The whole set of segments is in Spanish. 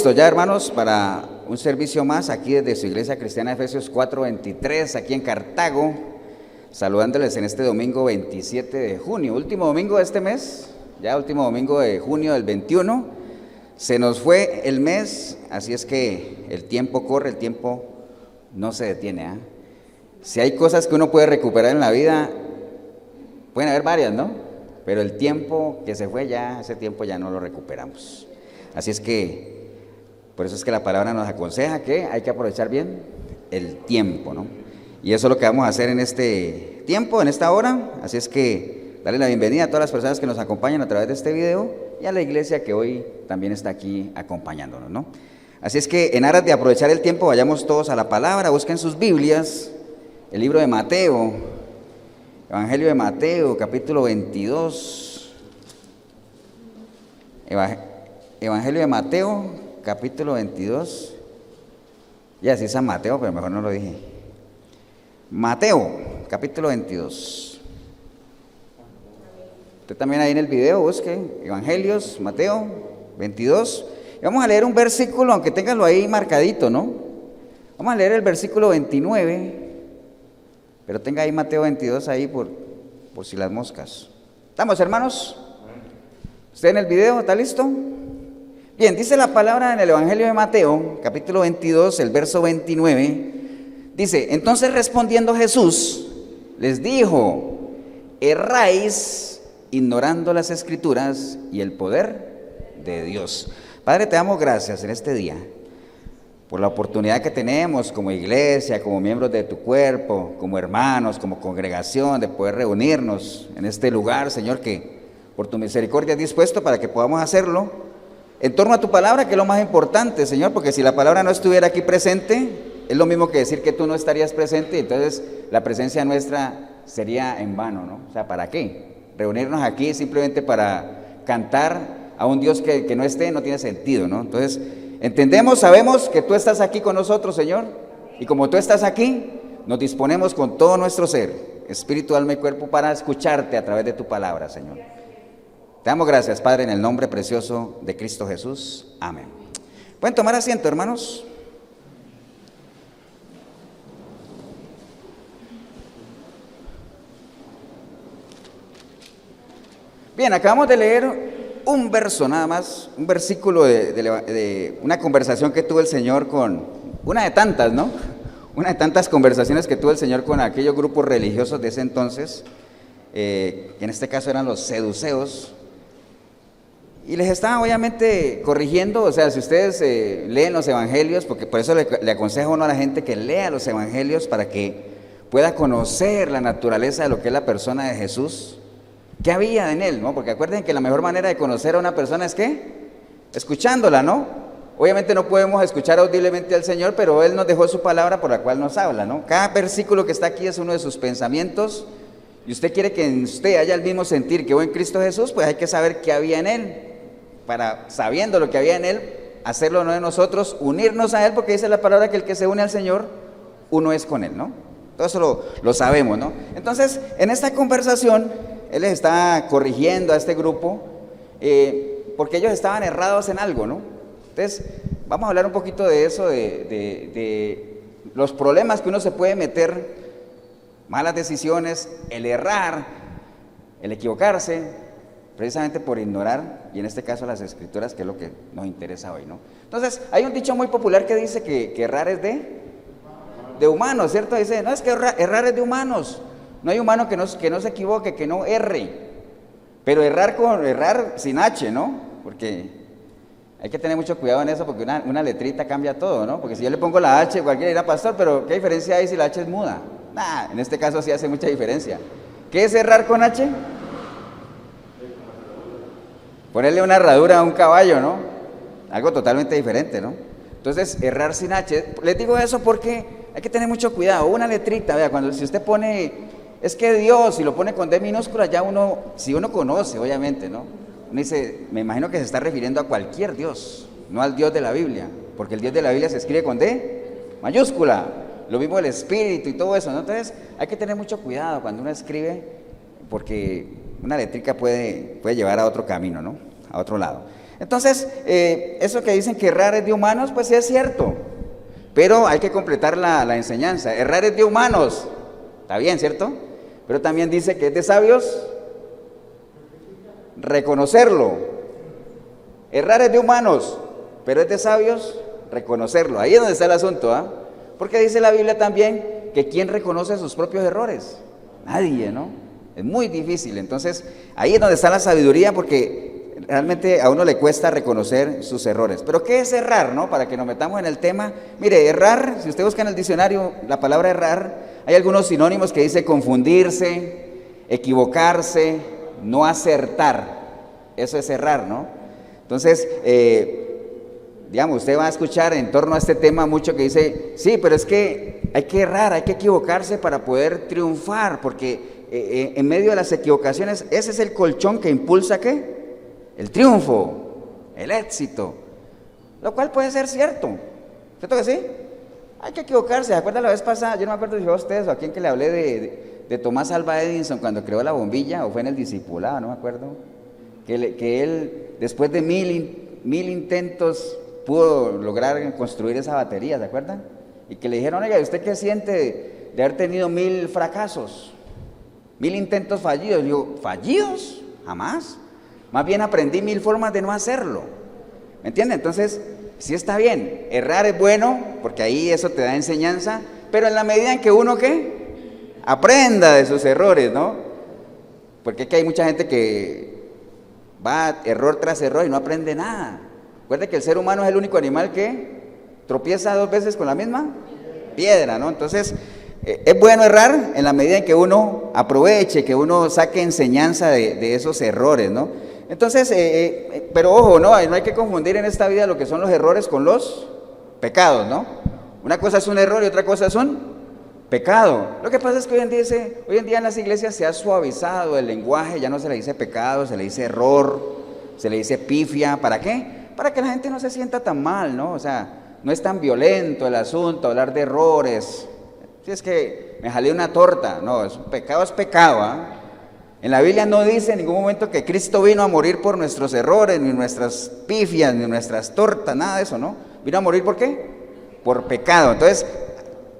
listos ya, hermanos, para un servicio más aquí desde su iglesia cristiana Efesios 4:23, aquí en Cartago, saludándoles en este domingo 27 de junio, último domingo de este mes, ya último domingo de junio del 21. Se nos fue el mes, así es que el tiempo corre, el tiempo no se detiene, ¿eh? Si hay cosas que uno puede recuperar en la vida, pueden haber varias, ¿no? Pero el tiempo que se fue ya, ese tiempo ya no lo recuperamos. Así es que, por eso es que la palabra nos aconseja que hay que aprovechar bien el tiempo, ¿no? Y eso es lo que vamos a hacer en este tiempo, en esta hora. Así es que darle la bienvenida a todas las personas que nos acompañan a través de este video y a la iglesia que hoy también está aquí acompañándonos, ¿no? Así es que en aras de aprovechar el tiempo, vayamos todos a la palabra, busquen sus Biblias, el libro de Mateo, Evangelio de Mateo, capítulo 22. Evangelio de Mateo, capítulo 22. Ya sí, San Mateo, pero mejor no lo dije. Mateo, capítulo 22. Usted también ahí en el video busque Evangelios, Mateo 22. Y vamos a leer un versículo, aunque ténganlo ahí marcadito, ¿no? Vamos a leer el versículo 29. Pero tenga ahí Mateo 22 ahí por si las moscas. ¿Estamos, hermanos? ¿Usted en el video está listo? Bien, dice la palabra en el Evangelio de Mateo, capítulo 22, el verso 29. Dice, entonces respondiendo Jesús, les dijo, erráis ignorando las Escrituras y el poder de Dios. Padre, te damos gracias en este día por la oportunidad que tenemos como iglesia, como miembros de tu cuerpo, como hermanos, como congregación, de poder reunirnos en este lugar, Señor, que por tu misericordia has dispuesto para que podamos hacerlo en torno a tu palabra, que es lo más importante, Señor, porque si la palabra no estuviera aquí presente, es lo mismo que decir que tú no estarías presente, y entonces la presencia nuestra sería en vano, ¿no? O sea, ¿para qué? Reunirnos aquí simplemente para cantar a un Dios que no esté, no tiene sentido, ¿no? Entonces, entendemos, sabemos que tú estás aquí con nosotros, Señor, y como tú estás aquí, nos disponemos con todo nuestro ser, espíritu, alma y cuerpo, para escucharte a través de tu palabra, Señor. Te damos gracias, Padre, en el nombre precioso de Cristo Jesús. Amén. ¿Pueden tomar asiento, hermanos? Bien, acabamos de leer un verso nada más, un versículo de una conversación que tuvo el Señor con, una de tantas, ¿no? Una de tantas conversaciones que tuvo el Señor con aquellos grupos religiosos de ese entonces, que en este caso eran los seduceos, y les estaba obviamente corrigiendo. O sea, si ustedes leen los evangelios, porque por eso le aconsejo uno a la gente que lea los evangelios para que pueda conocer la naturaleza de lo que es la persona de Jesús, ¿qué había en él, no? Porque acuérdense que la mejor manera de conocer a una persona es ¿qué? Escuchándola, ¿no? Obviamente no podemos escuchar audiblemente al Señor, pero Él nos dejó su palabra por la cual nos habla, ¿no? Cada versículo que está aquí es uno de sus pensamientos, y usted quiere que en usted haya el mismo sentir que hubo en Cristo Jesús, pues hay que saber qué había en Él, para, sabiendo lo que había en Él, hacerlo no de nosotros, unirnos a Él, porque dice la palabra que el que se une al Señor, uno es con Él, ¿no? Todo eso lo sabemos, ¿no? Entonces, en esta conversación, Él les está corrigiendo a este grupo, porque ellos estaban errados en algo, ¿no? Entonces, vamos a hablar un poquito de eso, de los problemas que uno se puede meter, malas decisiones, el errar, el equivocarse, precisamente por ignorar, y en este caso las Escrituras, que es lo que nos interesa hoy, ¿no? Entonces, hay un dicho muy popular que dice que errar es de humanos, ¿cierto? Dice, no, es que errar es de humanos. No hay humano que no se equivoque, que no erre, pero errar sin H, ¿no? Porque hay que tener mucho cuidado en eso, porque una letrita cambia todo, ¿no? Porque si yo le pongo la H, cualquiera dirá, pastor, pero ¿qué diferencia hay si la H es muda? Nah, en este caso sí hace mucha diferencia. ¿Qué es errar con H? Ponerle una herradura a un caballo, ¿no? Algo totalmente diferente, ¿no? Entonces, errar sin H, les digo eso porque hay que tener mucho cuidado. Una letrita, vea, si usted pone, es que Dios, si lo pone con D minúscula, ya uno, si uno conoce, obviamente, ¿no? Uno dice, me imagino que se está refiriendo a cualquier Dios, no al Dios de la Biblia, porque el Dios de la Biblia se escribe con D mayúscula, lo mismo el Espíritu y todo eso, ¿no? Entonces, hay que tener mucho cuidado cuando uno escribe, porque una letrica puede llevar a otro camino, ¿no? A otro lado. Entonces, eso que dicen que errar es de humanos, pues sí es cierto, pero hay que completar la enseñanza. Errar es de humanos, está bien, ¿cierto? Pero también dice que es de sabios reconocerlo. Errar es de humanos, pero es de sabios reconocerlo. Ahí es donde está el asunto, ¿ah? Porque dice la Biblia también que ¿quién reconoce sus propios errores? Nadie, ¿no? Es muy difícil. Entonces, ahí es donde está la sabiduría, porque realmente a uno le cuesta reconocer sus errores. Pero ¿qué es errar, no? Para que nos metamos en el tema. Mire, errar, si usted busca en el diccionario la palabra errar, hay algunos sinónimos que dice confundirse, equivocarse, no acertar. Eso es errar, ¿no? Entonces, digamos, usted va a escuchar en torno a este tema mucho que dice, sí, pero es que hay que errar, hay que equivocarse para poder triunfar, porque en medio de las equivocaciones, ese es el colchón que impulsa, ¿qué? El triunfo, el éxito, lo cual puede ser cierto, ¿cierto que sí? Hay que equivocarse. ¿Se acuerdan la vez pasada? Yo no me acuerdo si fue a ustedes o a quién que le hablé de Tomás Alva Edison cuando creó la bombilla, o fue en el discipulado, no me acuerdo, que él, después de mil intentos, pudo lograr construir esa batería, ¿se acuerdan? Y que le dijeron, oiga, ¿usted qué siente de haber tenido 1000 fracasos? 1000 intentos fallidos. Y yo, ¿fallidos? Jamás. Más bien aprendí 1000 formas de no hacerlo. ¿Me entiende? Entonces, sí está bien, errar es bueno, porque ahí eso te da enseñanza, pero en la medida en que uno, ¿qué? Aprenda de sus errores, ¿no? Porque es que hay mucha gente que va error tras error y no aprende nada. Recuerde que el ser humano es el único animal que tropieza 2 veces con la misma piedra, ¿no? Entonces, es bueno errar en la medida en que uno aproveche, que uno saque enseñanza de esos errores, ¿no? Entonces, pero ojo, no hay que confundir en esta vida lo que son los errores con los pecados, ¿no? Una cosa es un error y otra cosa es un pecado. Lo que pasa es que hoy en día en las iglesias se ha suavizado el lenguaje, ya no se le dice pecado, se le dice error, se le dice pifia. ¿Para qué? Para que la gente no se sienta tan mal, ¿no? O sea, no es tan violento el asunto, hablar de errores. Si es que me jalé una torta, no, es pecado, ¿ah? En la Biblia no dice en ningún momento que Cristo vino a morir por nuestros errores, ni nuestras pifias, ni nuestras tortas, nada de eso, ¿no? Vino a morir ¿por qué? Por pecado. Entonces,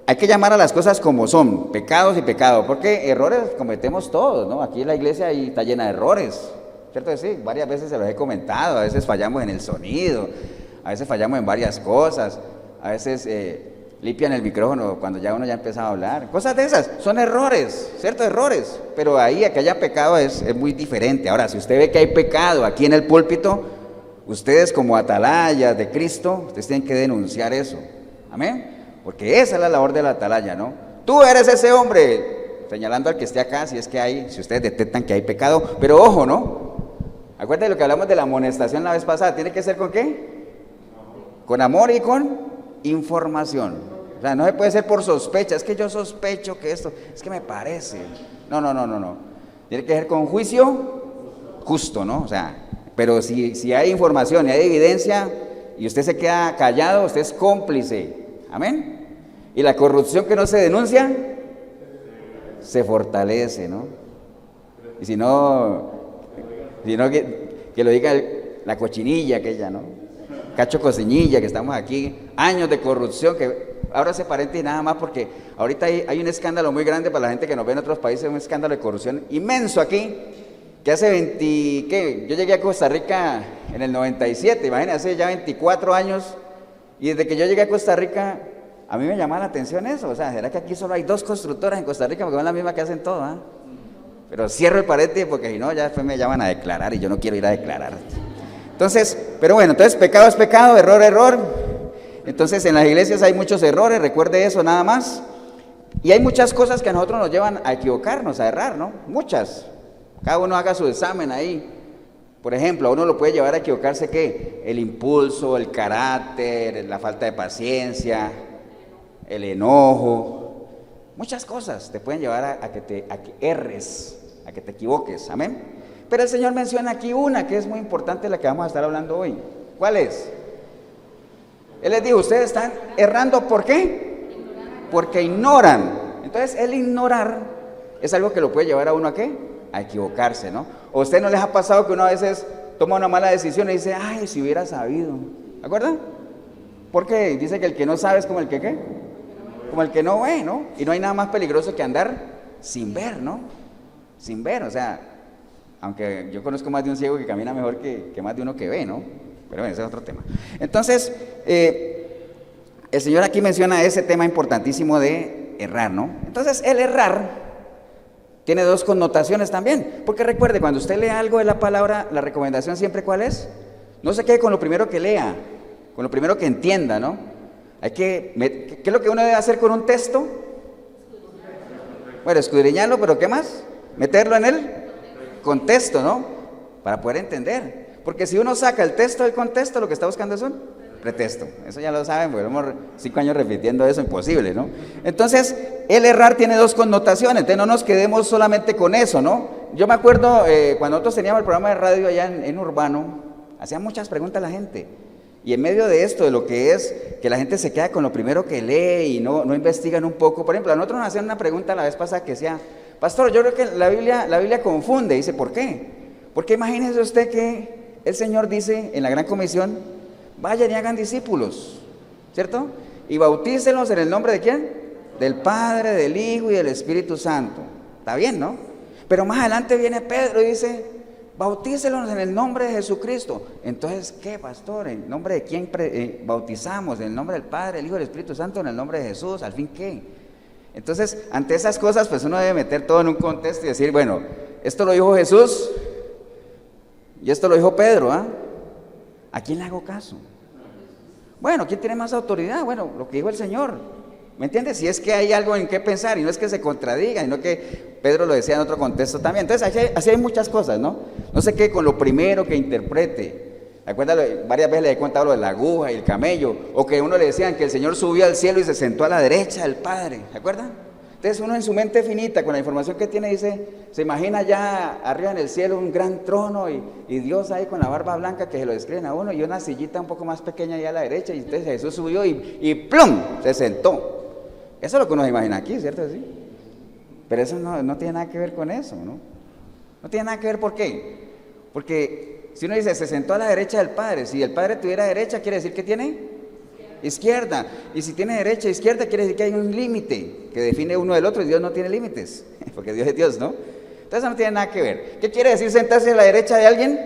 hay que llamar a las cosas como son, pecados y pecados, porque errores cometemos todos, ¿no? Aquí en la iglesia está llena de errores, ¿cierto que sí? Varias veces se los he comentado, a veces fallamos en el sonido, a veces fallamos en varias cosas, a veces limpian el micrófono cuando ya uno ya empezaba a hablar, cosas de esas, son errores, ciertos errores, pero ahí a que haya pecado es muy diferente. Ahora, si usted ve que hay pecado aquí en el púlpito, ustedes como atalayas de Cristo, ustedes tienen que denunciar eso, amén, porque esa es la labor de la atalaya, ¿no? Tú eres ese hombre, señalando al que esté acá, si ustedes detectan que hay pecado, pero ojo, ¿no? Acuérdense de lo que hablamos de la amonestación la vez pasada, ¿tiene que ser con qué? Con amor y con información. O sea, no se puede ser por sospecha, es que yo sospecho que esto, es que me parece. No. Tiene que ser con juicio justo, ¿no? O sea, pero si hay información y hay evidencia y usted se queda callado, usted es cómplice. Amén. Y la corrupción que no se denuncia se fortalece, ¿no? Y si no que lo diga la cochinilla aquella, ¿no? Cacho Cocinilla, que estamos aquí, años de corrupción, que ahora se paréntesis nada más porque ahorita hay un escándalo muy grande para la gente que nos ve en otros países, un escándalo de corrupción inmenso aquí, que hace yo llegué a Costa Rica en el 97, imagínense, hace ya 24 años, y desde que yo llegué a Costa Rica, a mí me llamaba la atención eso, o sea, ¿será que aquí solo hay 2 constructoras en Costa Rica porque son las mismas que hacen todo, ¿ah? Pero cierro el paréntesis porque si no, ya después me llaman a declarar y yo no quiero ir a declarar. Entonces, pero bueno, entonces pecado es pecado, error, error. Entonces en las iglesias hay muchos errores, recuerde eso nada más. Y hay muchas cosas que a nosotros nos llevan a equivocarnos, a errar, ¿no? Muchas. Cada uno haga su examen ahí. Por ejemplo, a uno lo puede llevar a equivocarse, ¿qué? El impulso, el carácter, la falta de paciencia, el enojo. Muchas cosas te pueden llevar a que erres, a que te equivoques, amén. Pero el Señor menciona aquí una que es muy importante, la que vamos a estar hablando hoy. ¿Cuál es? Él les dijo, ustedes están errando, ¿por qué? Porque ignoran. Entonces, el ignorar es algo que lo puede llevar a uno a ¿qué? A equivocarse, ¿no? ¿O a usted no les ha pasado que uno a veces toma una mala decisión y dice, ay, si hubiera sabido. ¿De acuerdo? Porque dice que el que no sabe es como el que, ¿qué? Como el que no ve, ¿no? Y no hay nada más peligroso que andar sin ver, ¿no? Sin ver, o sea, aunque yo conozco más de un ciego que camina mejor que más de uno que ve, ¿no? Pero bueno, ese es otro tema. Entonces, el Señor aquí menciona ese tema importantísimo de errar, ¿no? Entonces, el errar tiene dos connotaciones también, porque recuerde, cuando usted lee algo de la palabra, la recomendación siempre, ¿cuál es? No se quede con lo primero que lea, con lo primero que entienda, ¿no? ¿Qué es lo que uno debe hacer con un texto? Bueno, escudriñarlo, pero ¿qué más? Meterlo en el contexto, ¿no? Para poder entender. Porque si uno saca el texto del contexto, lo que está buscando es un pretexto. Eso ya lo saben, porque llevamos 5 años repitiendo eso, imposible, ¿no? Entonces, el errar tiene dos connotaciones, entonces no nos quedemos solamente con eso, ¿no? Yo me acuerdo cuando nosotros teníamos el programa de radio allá en Urbano, hacían muchas preguntas a la gente. Y en medio de esto, de lo que es que la gente se queda con lo primero que lee y no investigan un poco. Por ejemplo, a nosotros nos hacían una pregunta la vez pasada que decía, pastor, yo creo que la Biblia confunde. Dice, ¿por qué? Porque imagínese usted que el Señor dice en la Gran Comisión, vayan y hagan discípulos, ¿cierto? Y bautícenlos en el nombre de ¿quién? Del Padre, del Hijo y del Espíritu Santo. Está bien, ¿no? Pero más adelante viene Pedro y dice, bautícelos en el nombre de Jesucristo. Entonces, ¿qué, pastor? ¿En nombre de quién bautizamos? ¿En el nombre del Padre, del Hijo y del Espíritu Santo? ¿En el nombre de Jesús? ¿Al fin qué? Entonces, ante esas cosas, pues uno debe meter todo en un contexto y decir, bueno, esto lo dijo Jesús y esto lo dijo Pedro, ¿ah? ¿A quién le hago caso? Bueno, ¿quién tiene más autoridad? Bueno, lo que dijo el Señor. ¿Me entiendes? Si es que hay algo en qué pensar y no es que se contradiga, sino que Pedro lo decía en otro contexto también. Entonces, así hay muchas cosas, ¿no? No sé qué con lo primero que interprete. Acuérdate, varias veces le he contado lo de la aguja y el camello, o que uno le decían que el Señor subió al cielo y se sentó a la derecha del Padre. ¿Se acuerdan? Entonces uno en su mente finita, con la información que tiene, dice, se imagina ya arriba en el cielo un gran trono y Dios ahí con la barba blanca que se lo describen a uno y una sillita un poco más pequeña allá a la derecha, y entonces Jesús subió y ¡plum! Se sentó. Eso es lo que uno se imagina aquí, ¿cierto? ¿Sí? Pero eso no tiene nada que ver con eso, ¿no? No tiene nada que ver, ¿por qué? Porque si uno dice, se sentó a la derecha del Padre, si el Padre tuviera derecha, quiere decir que tiene izquierda. Y si tiene derecha e izquierda, quiere decir que hay un límite que define uno del otro, y Dios no tiene límites, porque Dios es Dios, ¿no? Entonces eso no tiene nada que ver. ¿Qué quiere decir sentarse a la derecha de alguien?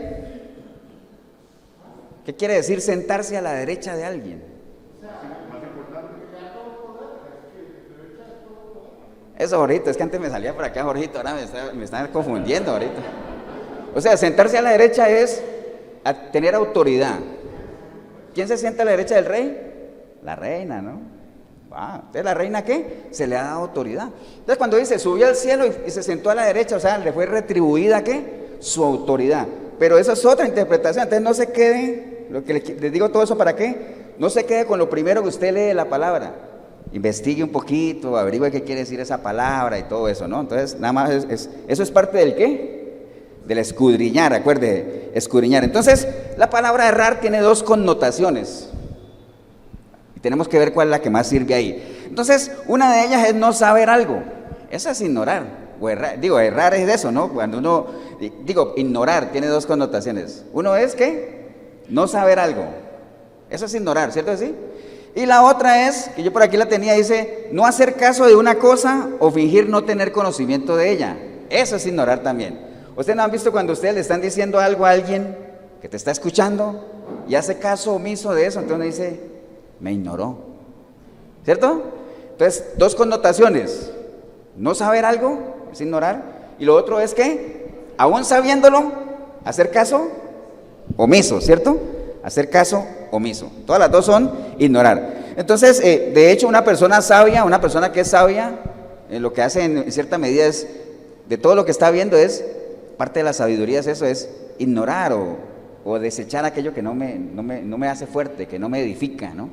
¿Qué quiere decir sentarse a la derecha de alguien? Eso, Jorgito, es que antes me salía por acá, Jorgito, ahora me están confundiendo ahorita. O sea, sentarse a la derecha es tener autoridad. ¿Quién se sienta a la derecha del rey? La reina, ¿no? Entonces, ¿la reina qué? Se le ha dado autoridad. Entonces, cuando dice, subió al cielo y se sentó a la derecha, o sea, le fue retribuida, ¿qué? Su autoridad. Pero eso es otra interpretación. Entonces, no se quede, lo que les digo todo eso, ¿para qué? No se quede con lo primero que usted lee de la palabra. Investigue un poquito, averigüe qué quiere decir esa palabra y todo eso, ¿no? Entonces, nada más eso es parte del ¿qué? Del escudriñar, acuerde, escudriñar. Entonces, la palabra errar tiene dos connotaciones. Y tenemos que ver cuál es la que más sirve ahí. Entonces, una de ellas es no saber algo. Eso es ignorar. O errar, errar es de eso, ¿no? Cuando uno, ignorar tiene dos connotaciones. Uno es ¿qué? No saber algo. Eso es ignorar, ¿cierto que sí? Y la otra es, que yo por aquí la tenía, dice, no hacer caso de una cosa o fingir no tener conocimiento de ella. Eso es ignorar también. ¿Ustedes no han visto cuando ustedes le están diciendo algo a alguien que te está escuchando y hace caso omiso de eso? Entonces uno dice, me ignoró. ¿Cierto? Entonces, dos connotaciones. No saber algo es ignorar. Y lo otro es que, aún sabiéndolo, hacer caso omiso, ¿cierto? Hacer caso omiso. Todas las dos son ignorar. Entonces, de hecho, una persona sabia, una persona que es sabia, lo que hace en cierta medida es, de todo lo que está viendo es, parte de la sabiduría es eso, es ignorar o desechar aquello que no me hace fuerte, que no me edifica, ¿no?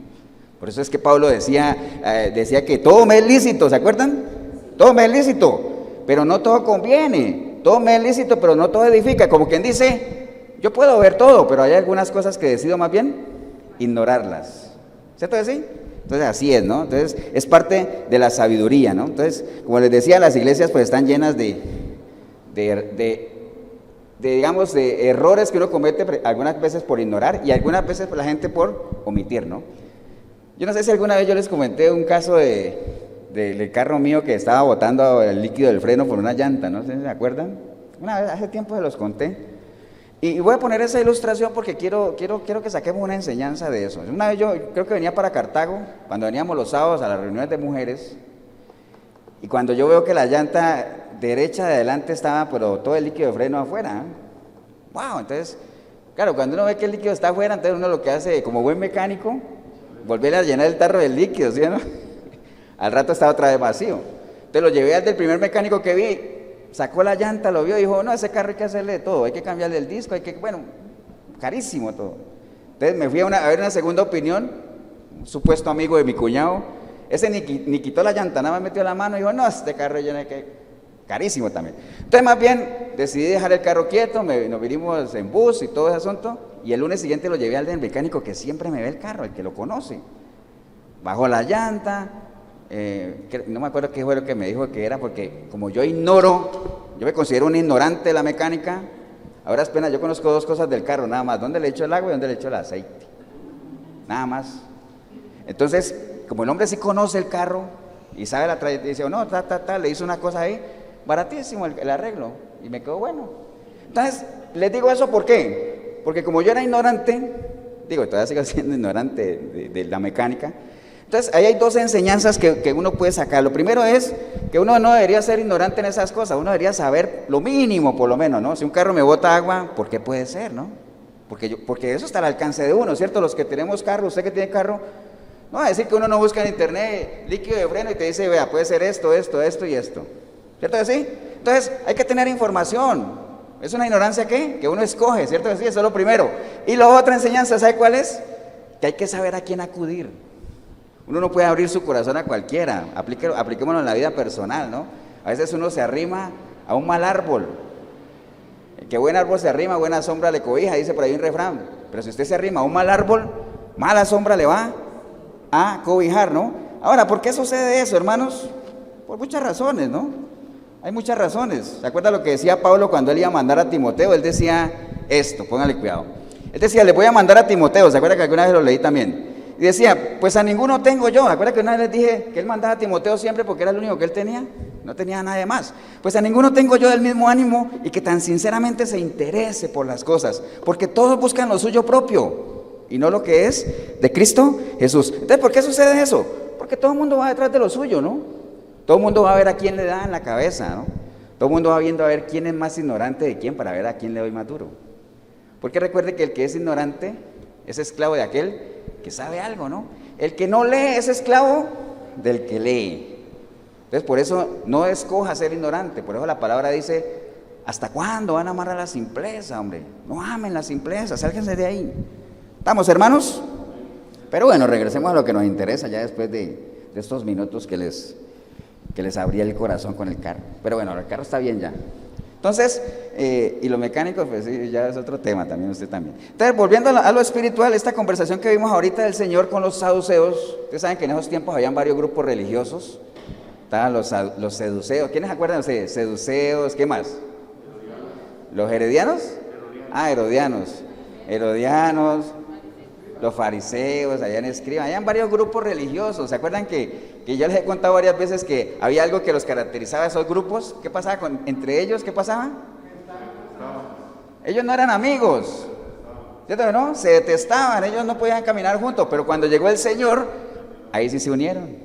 Por eso es que Pablo decía que todo me es lícito, ¿se acuerdan? Todo me es lícito, pero no todo conviene. Todo me es lícito, pero no todo edifica. Como quien dice, yo puedo ver todo, pero hay algunas cosas que decido más bien ignorarlas. ¿Cierto que sí? Entonces así es, ¿no? Entonces es parte de la sabiduría, ¿no? Entonces, como les decía, las iglesias pues están llenas de digamos, de errores que uno comete algunas veces por ignorar y algunas veces la gente por omitir, ¿no? Yo no sé si alguna vez yo les comenté un caso del carro mío que estaba botando el líquido del freno por una llanta, ¿no? ¿Se acuerdan? Una vez, hace tiempo se los conté. Y voy a poner esa ilustración porque quiero que saquemos una enseñanza de eso. Una vez yo creo que venía para Cartago, cuando veníamos los sábados a las reuniones de mujeres, y cuando yo veo que la llanta derecha de adelante estaba, pero todo el líquido de freno afuera. ¡Wow! Entonces, claro, cuando uno ve que el líquido está afuera, entonces uno lo que hace, como buen mecánico, volver a llenar el tarro del líquido, ¿sí o no? Al rato estaba otra vez vacío. Entonces lo llevé al del primer mecánico que vi, sacó la llanta, lo vio y dijo, no, ese carro hay que hacerle de todo, hay que cambiarle el disco, bueno, carísimo todo. Entonces me fui a ver una segunda opinión, un supuesto amigo de mi cuñado, ese ni quitó la llanta, nada más metió la mano y dijo, no, este carro ya no hay que... carísimo también. Entonces más bien decidí dejar el carro quieto, nos vinimos en bus y todo ese asunto, y el lunes siguiente lo llevé al del mecánico que siempre me ve el carro, el que lo conoce. Bajó la llanta, no me acuerdo qué fue lo que me dijo que era, porque como yo ignoro, yo me considero un ignorante de la mecánica, ahora es pena, yo conozco dos cosas del carro, nada más, dónde le echo el agua y dónde le echo el aceite, nada más. Entonces, como el hombre sí conoce el carro y sabe la trayectoria, dice, no, le hizo una cosa ahí, baratísimo el arreglo, y me quedó bueno. Entonces, les digo eso, ¿por qué? Porque como yo era ignorante, todavía sigo siendo ignorante de la mecánica, entonces ahí hay dos enseñanzas que uno puede sacar. Lo primero es que uno no debería ser ignorante en esas cosas, uno debería saber lo mínimo por lo menos, ¿no? Si un carro me bota agua, ¿por qué puede ser, no? Porque eso está al alcance de uno, ¿cierto? Los que tenemos carro, usted que tiene carro, no va a decir que uno no busca en internet líquido de freno y te dice, vea, puede ser esto y esto, ¿cierto que sí? Entonces hay que tener información. ¿Es una ignorancia qué? Que uno escoge, ¿cierto que sí? Eso es lo primero. Y la otra enseñanza, ¿sabe cuál es? Que hay que saber a quién acudir. Uno no puede abrir su corazón a cualquiera, apliquémoslo en la vida personal, ¿no? A veces uno se arrima a un mal árbol. Que buen árbol se arrima, buena sombra le cobija, dice por ahí un refrán. Pero si usted se arrima a un mal árbol, mala sombra le va a cobijar, ¿no? Ahora, ¿por qué sucede eso, hermanos? Por muchas razones, ¿no? Hay muchas razones. ¿Se acuerda lo que decía Pablo cuando él iba a mandar a Timoteo? Él decía esto, póngale cuidado. Él decía, le voy a mandar a Timoteo, ¿se acuerda que alguna vez lo leí también? Y decía, pues a ninguno tengo yo. ¿Se acuerda que una vez les dije que él mandaba a Timoteo siempre porque era el único que él tenía? No tenía nadie más. Pues a ninguno tengo yo del mismo ánimo y que tan sinceramente se interese por las cosas, porque todos buscan lo suyo propio y no lo que es de Cristo Jesús. Entonces, ¿por qué sucede eso? Porque todo el mundo va detrás de lo suyo, ¿no? Todo el mundo va a ver a quién le da en la cabeza, ¿no? Todo el mundo va viendo a ver quién es más ignorante de quién para ver a quién le doy más duro. Porque recuerde que el que es ignorante es esclavo de aquel que sabe algo, ¿no? El que no lee es esclavo del que lee. Entonces, por eso no escoja ser ignorante. Por eso la palabra dice, ¿hasta cuándo van a amar a la simpleza, hombre? No amen la simpleza, sálganse de ahí. ¿Estamos, hermanos? Pero bueno, regresemos a lo que nos interesa ya después de estos minutos que les abría el corazón con el carro. Pero bueno, el carro está bien ya. Entonces, y los mecánicos, pues sí, ya es otro tema también, usted también. Entonces, volviendo a lo espiritual, esta conversación que vimos ahorita del Señor con los saduceos, ustedes saben que en esos tiempos habían varios grupos religiosos, estaban los seduceos, ¿quiénes se acuerdan de ustedes? Seduceos, ¿qué más? ¿Los heredianos? Herodianos, los fariseos, allá en Escriba, habían varios grupos religiosos. ¿Se acuerdan que yo les he contado varias veces que había algo que los caracterizaba a esos grupos? ¿Qué pasaba entre ellos? ¿Qué pasaba? Ellos no eran amigos, ¿cierto? ¿No? Se detestaban, ellos no podían caminar juntos, pero cuando llegó el Señor, ahí sí se unieron.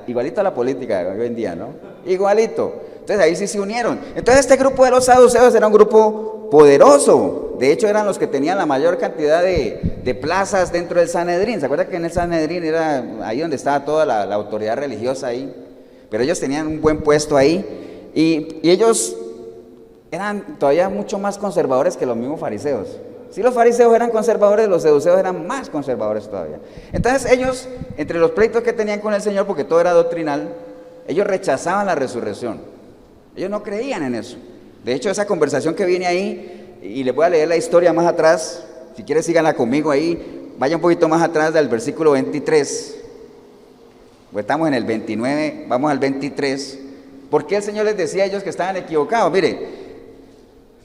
Igualito a la política de hoy en día, ¿no? Igualito. Entonces ahí sí se unieron. Entonces este grupo de los saduceos era un grupo poderoso. De hecho eran los que tenían la mayor cantidad de plazas dentro del Sanedrín. ¿Se acuerdan que en el Sanedrín era ahí donde estaba toda la autoridad religiosa ahí? Pero ellos tenían un buen puesto ahí y ellos eran todavía mucho más conservadores que los mismos fariseos. Si los fariseos eran conservadores, los saduceos eran más conservadores todavía. Entonces ellos, entre los pleitos que tenían con el Señor, porque todo era doctrinal, ellos rechazaban la resurrección. Ellos no creían en eso. De hecho, esa conversación que viene ahí, y les voy a leer la historia más atrás, si quieren síganla conmigo ahí, vaya un poquito más atrás del versículo 23. Pues estamos en el 29, vamos al 23. ¿Por qué el Señor les decía a ellos que estaban equivocados? Mire,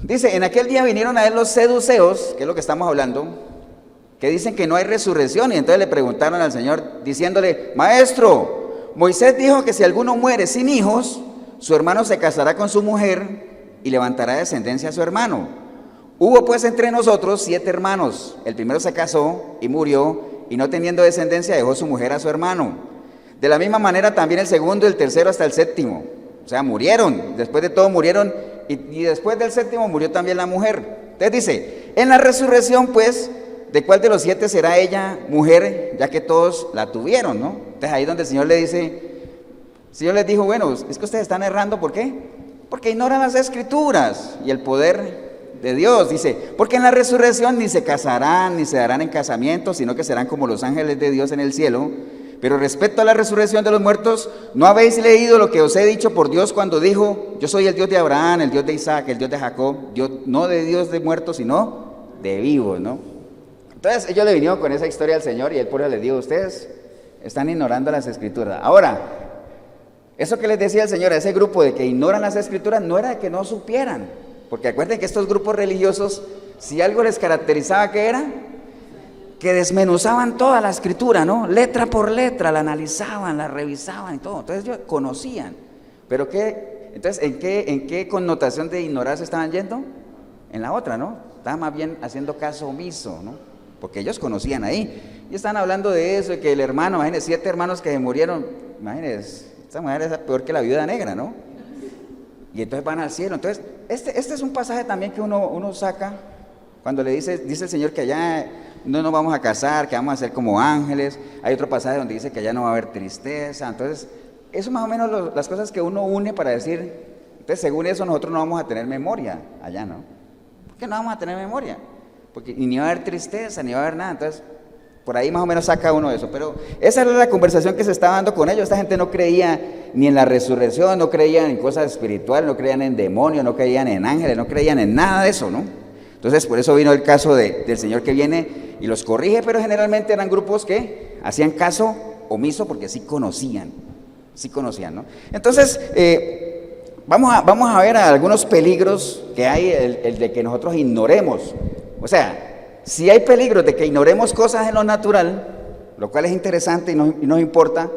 Dice, en aquel día vinieron a él los seduceos, que es lo que estamos hablando, que dicen que no hay resurrección, y entonces le preguntaron al Señor diciéndole, Maestro, Moisés dijo que si alguno muere sin hijos, su hermano se casará con su mujer y levantará descendencia a su hermano. Hubo pues entre nosotros 7 hermanos, el primero se casó y murió, y no teniendo descendencia dejó su mujer a su hermano. De la misma manera también el segundo, el tercero hasta el séptimo, o sea, murieron, después de todo murieron, y después del séptimo murió también la mujer. Entonces dice, en la resurrección pues, ¿de cuál de los 7 será ella mujer, ya que todos la tuvieron, ¿no? Entonces ahí donde el Señor le dice, el Señor les dijo, bueno, es que ustedes están errando, ¿por qué? Porque ignoran las escrituras y el poder de Dios. Dice, porque en la resurrección ni se casarán, ni se darán en casamiento, sino que serán como los ángeles de Dios en el cielo. Pero respecto a la resurrección de los muertos, ¿no habéis leído lo que os he dicho por Dios cuando dijo, yo soy el Dios de Abraham, el Dios de Isaac, el Dios de Jacob, Dios, no de Dios de muertos, sino de vivos, ¿no? Entonces ellos le vinieron con esa historia al Señor y él por eso les dijo, ustedes están ignorando las escrituras. Ahora, eso que les decía el Señor a ese grupo de que ignoran las escrituras no era de que no supieran, porque acuérdense que estos grupos religiosos, si algo les caracterizaba, ¿qué era? Que desmenuzaban toda la escritura, ¿no? Letra por letra, la analizaban, la revisaban y todo. Entonces ellos conocían. ¿Pero qué? Entonces, ¿en qué connotación de ignorar se estaban yendo? En la otra, ¿no? Estaban más bien haciendo caso omiso, ¿no? Porque ellos conocían ahí. Y están hablando de eso, de que el hermano, imagínense, 7 hermanos que se murieron, imagínense, esta mujer es peor que la viuda negra, ¿no? Y entonces van al cielo. Entonces, este es un pasaje también que uno saca cuando le dice el Señor que allá no nos vamos a casar, que vamos a ser como ángeles. Hay otro pasaje donde dice que allá no va a haber tristeza. Entonces, eso más o menos las cosas que uno une para decir, entonces según eso nosotros no vamos a tener memoria allá, ¿no? ¿Por qué no vamos a tener memoria? Porque ni va a haber tristeza, ni va a haber nada. Entonces, por ahí más o menos saca uno de eso. Pero esa era la conversación que se estaba dando con ellos. Esta gente no creía ni en la resurrección, no creían en cosas espirituales, no creían en demonios, no creían en ángeles, no creían en nada de eso, ¿no? Entonces, por eso vino el caso del Señor que viene y los corrige, pero generalmente eran grupos que hacían caso omiso porque sí conocían, ¿no? Entonces, vamos a ver algunos peligros que hay, el de que nosotros ignoremos. O sea, si hay peligros de que ignoremos cosas en lo natural, lo cual es interesante y nos importa,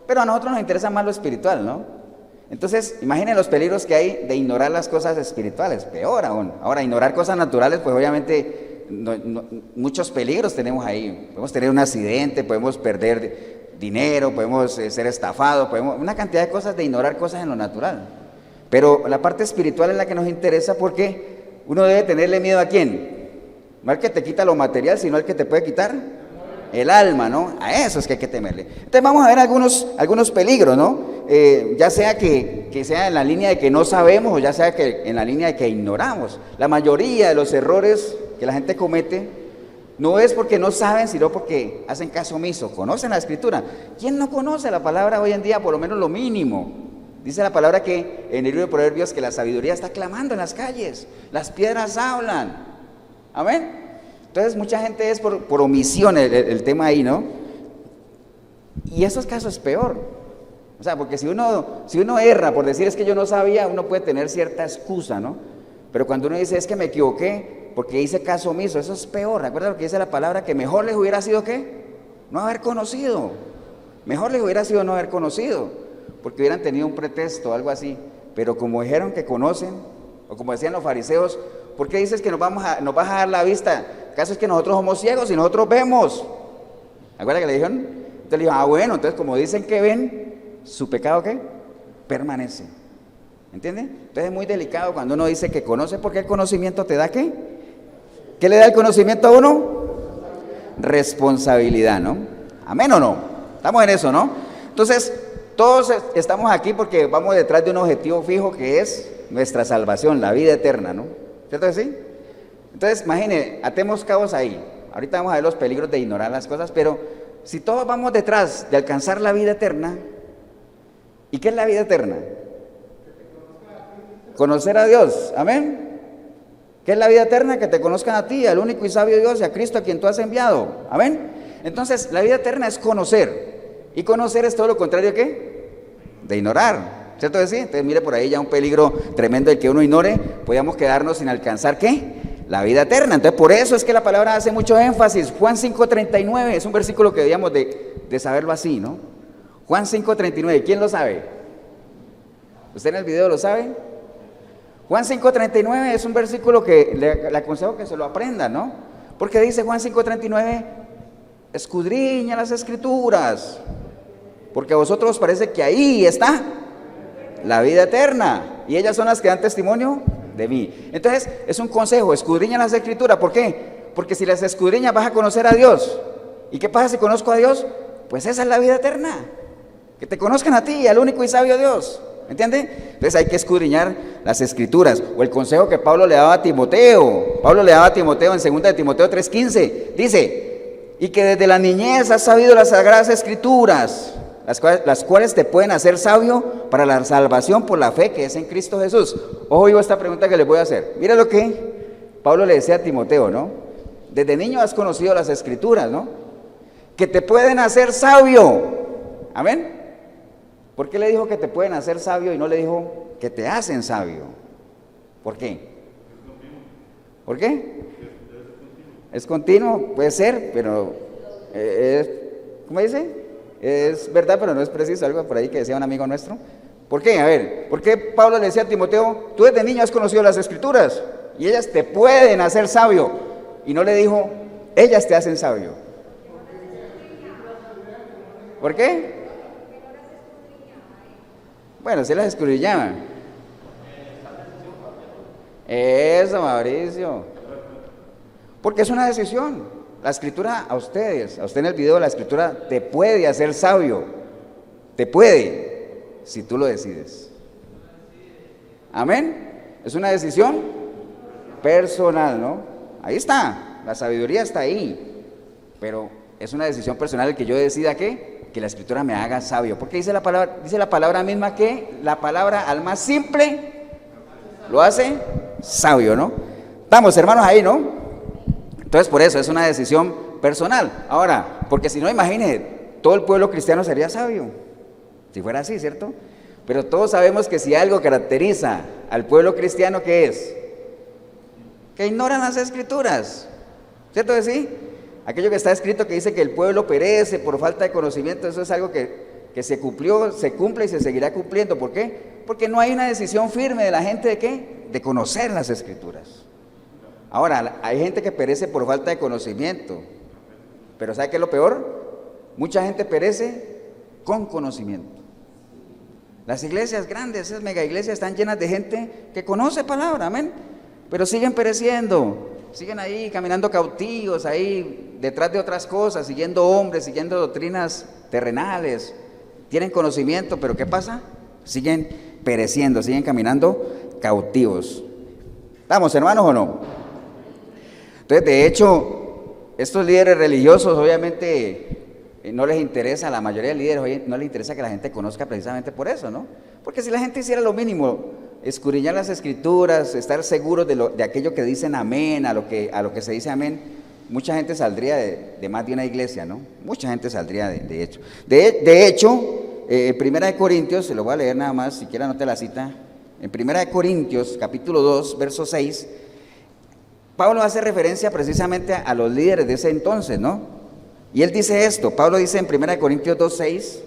pero a nosotros nos interesa más lo espiritual, ¿no? Entonces, imaginen los peligros que hay de ignorar las cosas espirituales, peor aún. Ahora, ignorar cosas naturales, pues obviamente muchos peligros tenemos ahí. Podemos tener un accidente, podemos perder dinero, podemos ser estafados, una cantidad de cosas de ignorar cosas en lo natural. Pero la parte espiritual es la que nos interesa porque uno debe tenerle miedo ¿a quién? No al que te quita lo material, sino al que te puede quitar el alma, ¿no? A eso es que hay que temerle. Entonces vamos a ver algunos peligros, ¿no? Ya sea que sea en la línea de que no sabemos o ya sea que en la línea de que ignoramos. La mayoría de los errores que la gente comete no es porque no saben, sino porque hacen caso omiso. Conocen la escritura. ¿Quién no conoce la palabra hoy en día? Por lo menos lo mínimo. Dice la palabra que en el libro de Proverbios que la sabiduría está clamando en las calles. Las piedras hablan. Amén. Entonces mucha gente es por omisión el tema ahí, ¿no? Y esos casos es peor. O sea, porque si uno erra por decir es que yo no sabía, uno puede tener cierta excusa, ¿no? Pero cuando uno dice es que me equivoqué porque hice caso omiso, eso es peor. ¿Recuerda lo que dice la palabra? Que mejor les hubiera sido ¿qué? No haber conocido. Mejor les hubiera sido no haber conocido, porque hubieran tenido un pretexto o algo así. Pero como dijeron que conocen, o como decían los fariseos, ¿por qué dices que nos vas a dar la vista? ¿Acaso es que nosotros somos ciegos y nosotros vemos? ¿Acuerdan que le dijeron? Entonces le dijo, bueno, entonces como dicen que ven, ¿su pecado qué? Permanece. ¿Entiende? Entonces es muy delicado cuando uno dice que conoce, porque el conocimiento te da ¿qué? ¿Qué le da el conocimiento a uno? Responsabilidad, ¿no? ¿Amén o no? Estamos en eso, ¿no? Entonces, todos estamos aquí porque vamos detrás de un objetivo fijo que es nuestra salvación, la vida eterna, ¿no? ¿Cierto que sí? Entonces, imagine, atemos cabos ahí. Ahorita vamos a ver los peligros de ignorar las cosas, pero si todos vamos detrás de alcanzar la vida eterna, ¿y qué es la vida eterna? Conocer a Dios, amén. ¿Qué es la vida eterna? Que te conozcan a ti, al único y sabio Dios y a Cristo a quien tú has enviado, amén. Entonces, la vida eterna es conocer, y conocer es todo lo contrario ¿qué? De ignorar. ¿cierto que sí? Entonces mire por ahí ya un peligro tremendo el que uno ignore, podíamos quedarnos sin alcanzar, ¿qué? La vida eterna. Entonces por eso es que la palabra hace mucho énfasis. Juan 5:39 es un versículo que debíamos de saberlo así, ¿no? Juan 5:39, ¿quién lo sabe? ¿Usted en el video lo sabe? Juan 5:39 es un versículo que le aconsejo que se lo aprenda, ¿no? Porque dice Juan 5:39, escudriña las escrituras, porque a vosotros os parece que ahí está la vida eterna, y ellas son las que dan testimonio de mí. Entonces, es un consejo, escudriña las escrituras. ¿Por qué? Porque si las escudriñas vas a conocer a Dios. ¿Y qué pasa si conozco a Dios? Pues esa es la vida eterna, que te conozcan a ti, al único y sabio Dios. ¿Entiende? Entonces hay que escudriñar las escrituras. O el consejo que Pablo le daba a Timoteo. Pablo le daba a Timoteo en 2 de Timoteo 3:15. Dice, y que desde la niñez has sabido las sagradas escrituras, las cuales te pueden hacer sabio para la salvación por la fe que es en Cristo Jesús. Ojo, yo esta pregunta que les voy a hacer. Mira lo que Pablo le decía a Timoteo, ¿no? Desde niño has conocido las escrituras, ¿no? Que te pueden hacer sabio. Amén. ¿Por qué le dijo que te pueden hacer sabio y no le dijo que te hacen sabio? ¿Por qué? ¿Por qué? Es continuo, puede ser, pero ¿cómo dice? Es verdad, pero no es preciso, algo por ahí que decía un amigo nuestro. ¿Por qué? A ver, ¿por qué Pablo le decía a Timoteo, tú desde niño has conocido las escrituras y ellas te pueden hacer sabio? Y no le dijo, ellas te hacen sabio. ¿Por qué? Bueno, se las escudriñaban. Eso, Mauricio. Porque es una decisión. La escritura a ustedes, a usted en el video, la escritura te puede hacer sabio. Te puede, si tú lo decides. Amén. Es una decisión personal, ¿no? Ahí está, la sabiduría está ahí. Pero es una decisión personal el que yo decida que la escritura me haga sabio. Porque dice la palabra misma que la palabra al más simple lo hace sabio, ¿no? Estamos, hermanos, ahí, ¿no? Entonces por eso es una decisión personal. Ahora, porque si no, imagínense, todo el pueblo cristiano sería sabio, si fuera así, ¿cierto? Pero todos sabemos que si algo caracteriza al pueblo cristiano, ¿qué es? Que ignoran las escrituras, ¿cierto que sí? Aquello que está escrito que dice que el pueblo perece por falta de conocimiento, eso es algo que se cumplió, se cumple y se seguirá cumpliendo. ¿Por qué? Porque no hay una decisión firme de la gente de ¿qué? De conocer las escrituras. Ahora, hay gente que perece por falta de conocimiento, pero ¿sabe qué es lo peor? Mucha gente perece con conocimiento. Las iglesias grandes, esas mega iglesias están llenas de gente que conoce palabra, amén, pero siguen pereciendo. Siguen ahí caminando cautivos, ahí detrás de otras cosas, siguiendo hombres, siguiendo doctrinas terrenales. Tienen conocimiento, pero ¿qué pasa? Siguen pereciendo, siguen caminando cautivos. ¿Estamos, hermanos, o no? Entonces, de hecho, estos líderes religiosos obviamente no les interesa, a la mayoría de líderes no les interesa que la gente conozca precisamente por eso, ¿no? Porque si la gente hiciera lo mínimo, escudriñar las escrituras, estar seguros de aquello que dicen amén, a lo que se dice amén, mucha gente saldría de más de una iglesia, ¿no? Mucha gente saldría de hecho. De hecho, en 1 Corintios, se lo voy a leer nada más, si quiere anote la cita, en 1 Corintios, capítulo 2, verso 6, Pablo hace referencia precisamente a los líderes de ese entonces, ¿no? Y él dice esto, Pablo dice en 1 Corintios 2, 6,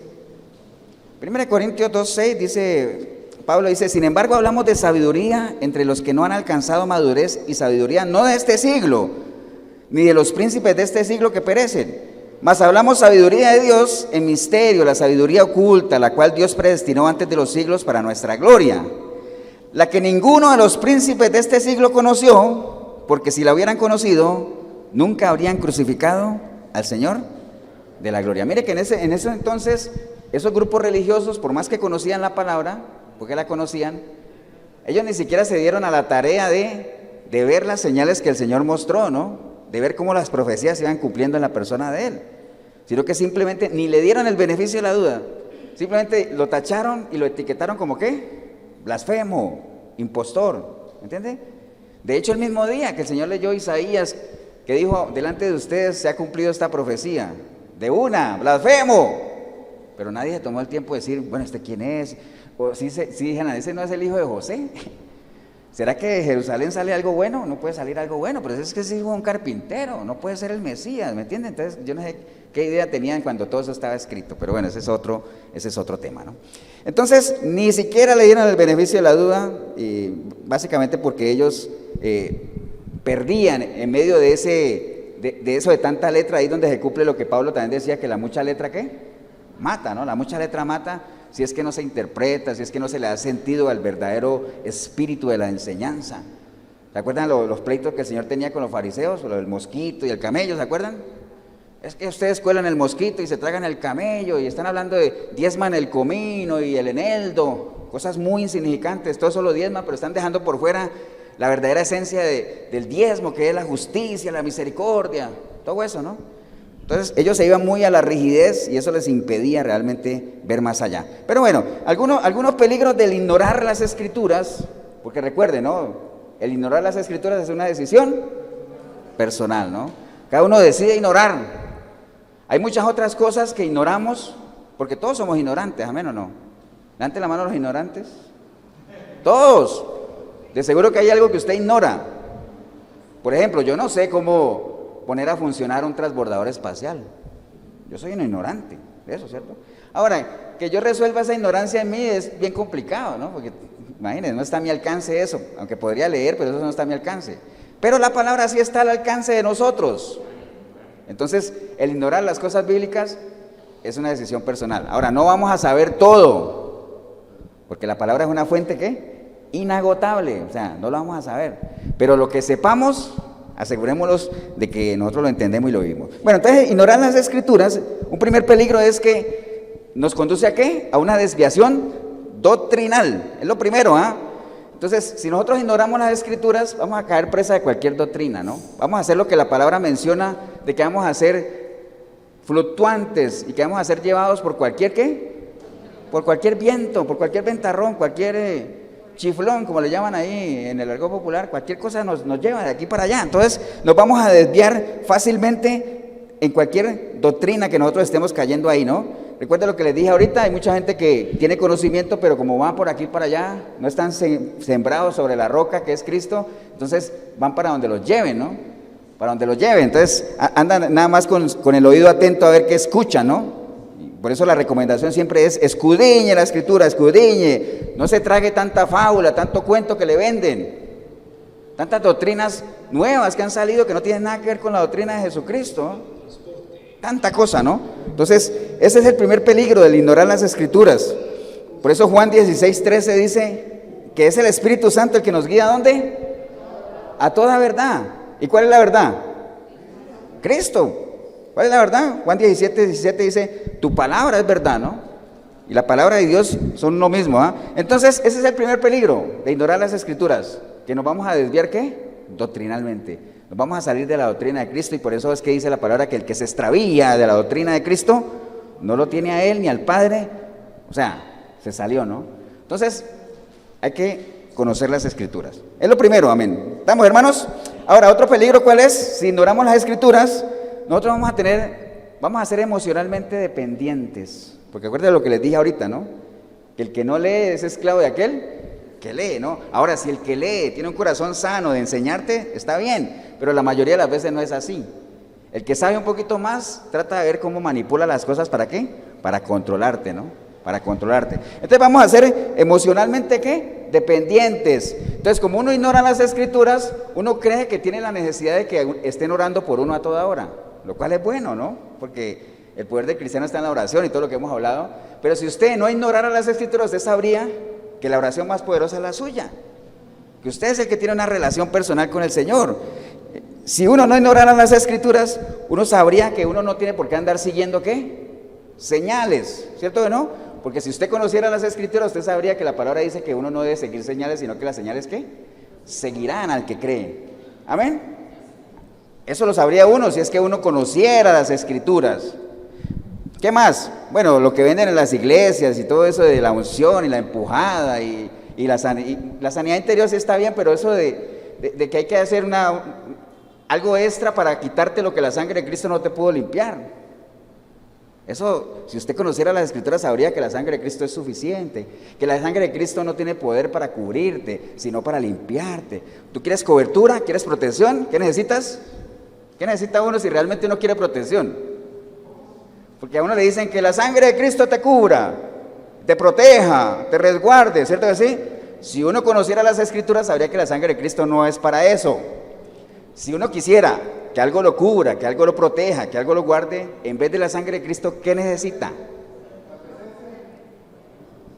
1 Corintios 2, 6 dice... Pablo dice, sin embargo hablamos de sabiduría entre los que no han alcanzado madurez y sabiduría no de este siglo, ni de los príncipes de este siglo que perecen, mas hablamos sabiduría de Dios en misterio, la sabiduría oculta, la cual Dios predestinó antes de los siglos para nuestra gloria, la que ninguno de los príncipes de este siglo conoció, porque si la hubieran conocido, nunca habrían crucificado al Señor de la gloria. Mire que en ese entonces, esos grupos religiosos, por más que conocían la palabra, porque la conocían, ellos ni siquiera se dieron a la tarea de ver las señales que el Señor mostró, ¿no? De ver cómo las profecías se iban cumpliendo en la persona de Él, sino que simplemente ni le dieron el beneficio de la duda, simplemente lo tacharon y lo etiquetaron como ¿qué? Blasfemo, impostor, ¿entiende? De hecho, el mismo día que el Señor leyó Isaías, que dijo, delante de ustedes se ha cumplido esta profecía, de una, blasfemo, pero nadie se tomó el tiempo de decir, bueno, ¿este quién es? O si dijeran, ese no es el hijo de José. ¿Será que de Jerusalén sale algo bueno? No puede salir algo bueno, pero es que es hijo de un carpintero, no puede ser el Mesías, ¿me entienden? Entonces yo no sé qué idea tenían cuando todo eso estaba escrito, pero bueno, ese es otro tema, ¿no? Entonces, ni siquiera le dieron el beneficio de la duda, básicamente porque ellos perdían en medio de eso de tanta letra, ahí donde se cumple lo que Pablo también decía, que la mucha letra, ¿qué? Mata, ¿no? La mucha letra mata, si es que no se interpreta, si es que no se le da sentido al verdadero espíritu de la enseñanza. ¿Se acuerdan los pleitos que el Señor tenía con los fariseos, lo del mosquito y el camello, ¿se acuerdan? Es que ustedes cuelan el mosquito y se tragan el camello y están hablando de diezman el comino y el eneldo, cosas muy insignificantes, todo eso lo diezman, pero están dejando por fuera la verdadera esencia del diezmo, que es la justicia, la misericordia, todo eso, ¿no? Entonces ellos se iban muy a la rigidez y eso les impedía realmente ver más allá. Pero bueno, algunos peligros del ignorar las Escrituras, porque recuerden, ¿no? El ignorar las Escrituras es una decisión personal, ¿no? Cada uno decide ignorar. Hay muchas otras cosas que ignoramos, porque todos somos ignorantes, ¿amén o no? Levanten la mano los ignorantes. Todos. De seguro que hay algo que usted ignora. Por ejemplo, yo no sé cómo poner a funcionar un transbordador espacial. Yo soy un ignorante de eso, ¿cierto? Ahora, que yo resuelva esa ignorancia en mí es bien complicado, ¿no? Porque, imagínense, no está a mi alcance eso, aunque podría leer, pero eso no está a mi alcance. Pero la palabra sí está al alcance de nosotros. Entonces, el ignorar las cosas bíblicas es una decisión personal. Ahora, no vamos a saber todo, porque la palabra es una fuente, ¿qué? Inagotable, o sea, no lo vamos a saber. Pero lo que sepamos, asegurémonos de que nosotros lo entendemos y lo vivimos. Bueno, entonces, ignorar las Escrituras, un primer peligro es que nos conduce a ¿qué? A una desviación doctrinal, es lo primero, ¿ah? Entonces, si nosotros ignoramos las Escrituras, vamos a caer presa de cualquier doctrina, ¿no? Vamos a hacer lo que la palabra menciona, de que vamos a ser fluctuantes y que vamos a ser llevados por cualquier, ¿qué? Por cualquier viento, por cualquier ventarrón, cualquier chiflón, como le llaman ahí en el argot popular, cualquier cosa nos lleva de aquí para allá. Entonces nos vamos a desviar fácilmente en cualquier doctrina que nosotros estemos cayendo ahí, ¿no? Recuerda lo que les dije ahorita, hay mucha gente que tiene conocimiento, pero como van por aquí para allá, no están sembrados sobre la roca que es Cristo, entonces van para donde los lleven, ¿no? Para donde los lleven. Entonces andan nada más con el oído atento a ver qué escuchan, ¿no? Por eso la recomendación siempre es escudriñe la Escritura, escudriñe, no se trague tanta fábula, tanto cuento que le venden, tantas doctrinas nuevas que han salido que no tienen nada que ver con la doctrina de Jesucristo, tanta cosa, ¿no? Entonces, ese es el primer peligro del ignorar las Escrituras. Por eso Juan 16:13 dice que es el Espíritu Santo el que nos guía ¿a dónde? A toda verdad. ¿Y cuál es la verdad? Cristo. ¿Cuál es la verdad? Juan 17:17 dice, tu palabra es verdad, ¿no? Y la palabra de Dios son lo mismo, ¿ah? Entonces, ese es el primer peligro de ignorar las Escrituras, que nos vamos a desviar, ¿qué? Doctrinalmente. Nos vamos a salir de la doctrina de Cristo y por eso es que dice la palabra que el que se extravía de la doctrina de Cristo, no lo tiene a él ni al Padre, o sea, se salió, ¿no? Entonces, hay que conocer las Escrituras. Es lo primero, amén. ¿Estamos, hermanos? Ahora, otro peligro, ¿cuál es? Si ignoramos las Escrituras, nosotros vamos a ser emocionalmente dependientes, porque acuérdense lo que les dije ahorita, ¿no? Que el que no lee es esclavo de aquel que lee, ¿no? Ahora, si el que lee tiene un corazón sano de enseñarte, está bien, pero la mayoría de las veces no es así. El que sabe un poquito más, trata de ver cómo manipula las cosas, ¿para qué? Para controlarte, ¿no? Para controlarte. Entonces vamos a ser emocionalmente, ¿qué? Dependientes. Entonces, como uno ignora las Escrituras, uno cree que tiene la necesidad de que estén orando por uno a toda hora, lo cual es bueno, ¿no? Porque el poder del cristiano está en la oración y todo lo que hemos hablado. Pero si usted no ignorara las Escrituras, usted sabría que la oración más poderosa es la suya, que usted es el que tiene una relación personal con el Señor. Si uno no ignorara las Escrituras, uno sabría que uno no tiene por qué andar siguiendo, ¿qué? Señales, ¿cierto que no? Porque si usted conociera las Escrituras, usted sabría que la palabra dice que uno no debe seguir señales, sino que las señales, ¿qué? Seguirán al que cree. ¿Amén? Eso lo sabría uno si es que uno conociera las Escrituras. ¿Qué más? Bueno, lo que venden en las iglesias y todo eso de la unción y la empujada y la sanidad interior sí está bien, pero eso de que hay que hacer algo extra para quitarte lo que la sangre de Cristo no te pudo limpiar. Eso, si usted conociera las Escrituras, sabría que la sangre de Cristo es suficiente, que la sangre de Cristo no tiene poder para cubrirte, sino para limpiarte. ¿Tú quieres cobertura? ¿Quieres protección? ¿Qué necesitas? ¿Qué necesita uno si realmente uno quiere protección? Porque a uno le dicen que la sangre de Cristo te cubra, te proteja, te resguarde, ¿cierto que sí? Si uno conociera las Escrituras, sabría que la sangre de Cristo no es para eso. Si uno quisiera que algo lo cubra, que algo lo proteja, que algo lo guarde, en vez de la sangre de Cristo, ¿qué necesita?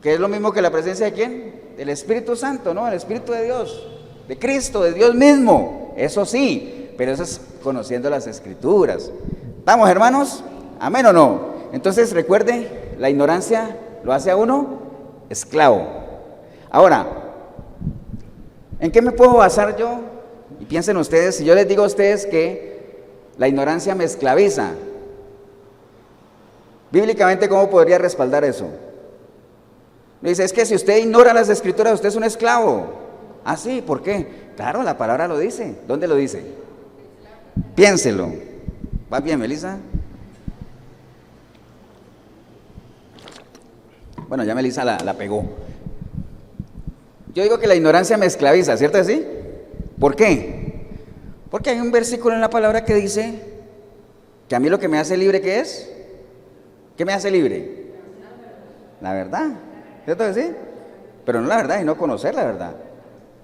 Que es lo mismo que la presencia de ¿quién? Del Espíritu Santo, ¿no? El Espíritu de Dios, de Cristo, de Dios mismo. Eso sí, pero eso es conociendo las Escrituras. ¿Estamos, hermanos? ¿Amén o no? Entonces, recuerde, la ignorancia lo hace a uno esclavo. Ahora, ¿en qué me puedo basar yo? Y piensen ustedes, si yo les digo a ustedes que la ignorancia me esclaviza, bíblicamente, ¿cómo podría respaldar eso? Me dice, es que si usted ignora las Escrituras, usted es un esclavo. Ah, sí, ¿por qué? Claro, la palabra lo dice. ¿Dónde lo dice? Piénselo. ¿Va bien, Melissa? Bueno, ya Melissa la pegó. Yo digo que la ignorancia me esclaviza, ¿cierto así? ¿Por qué? Porque hay un versículo en la palabra que dice que a mí lo que me hace libre, ¿qué es? ¿Qué me hace libre? La verdad, ¿cierto que sí? Pero no la verdad y no conocer la verdad.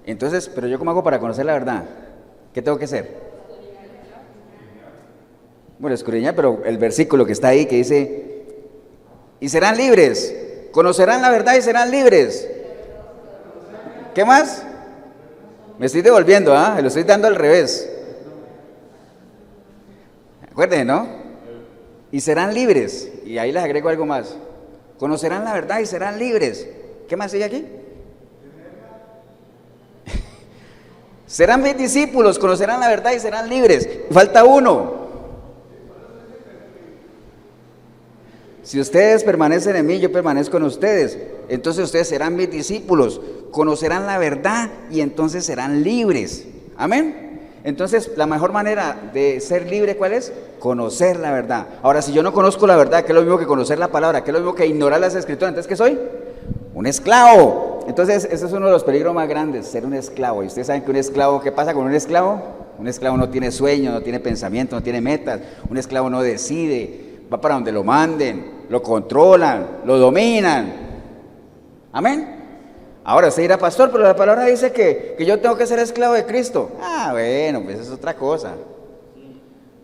Entonces, ¿pero yo cómo hago para conocer la verdad? ¿Qué tengo que hacer? Bueno, escudriñar, pero el versículo que está ahí que dice, y serán libres, conocerán la verdad y serán libres. ¿Qué más? Me estoy devolviendo, lo estoy dando al revés. Acuérdense, ¿no? Y serán libres. Y ahí les agrego algo más. Conocerán la verdad y serán libres. ¿Qué más sigue aquí? Serán mis discípulos, conocerán la verdad y serán libres. Falta uno. Si ustedes permanecen en mí, yo permanezco en ustedes. Entonces ustedes serán mis discípulos, conocerán la verdad y entonces serán libres. Amén. Entonces la mejor manera de ser libre, ¿cuál es? Conocer la verdad. Ahora, si yo no conozco la verdad, ¿qué es lo mismo que conocer la palabra? ¿Qué es lo mismo que ignorar las Escrituras? Entonces, ¿qué soy? Un esclavo. Entonces, ese es uno de los peligros más grandes, ser un esclavo. Y ustedes saben que un esclavo, ¿qué pasa con un esclavo? Un esclavo no tiene sueño, no tiene pensamiento, no tiene metas. Un esclavo no decide, va para donde lo manden, lo controlan, lo dominan. Amén. Ahora usted dirá, pastor, pero la palabra dice que yo tengo que ser esclavo de Cristo. Ah, bueno, pues es otra cosa.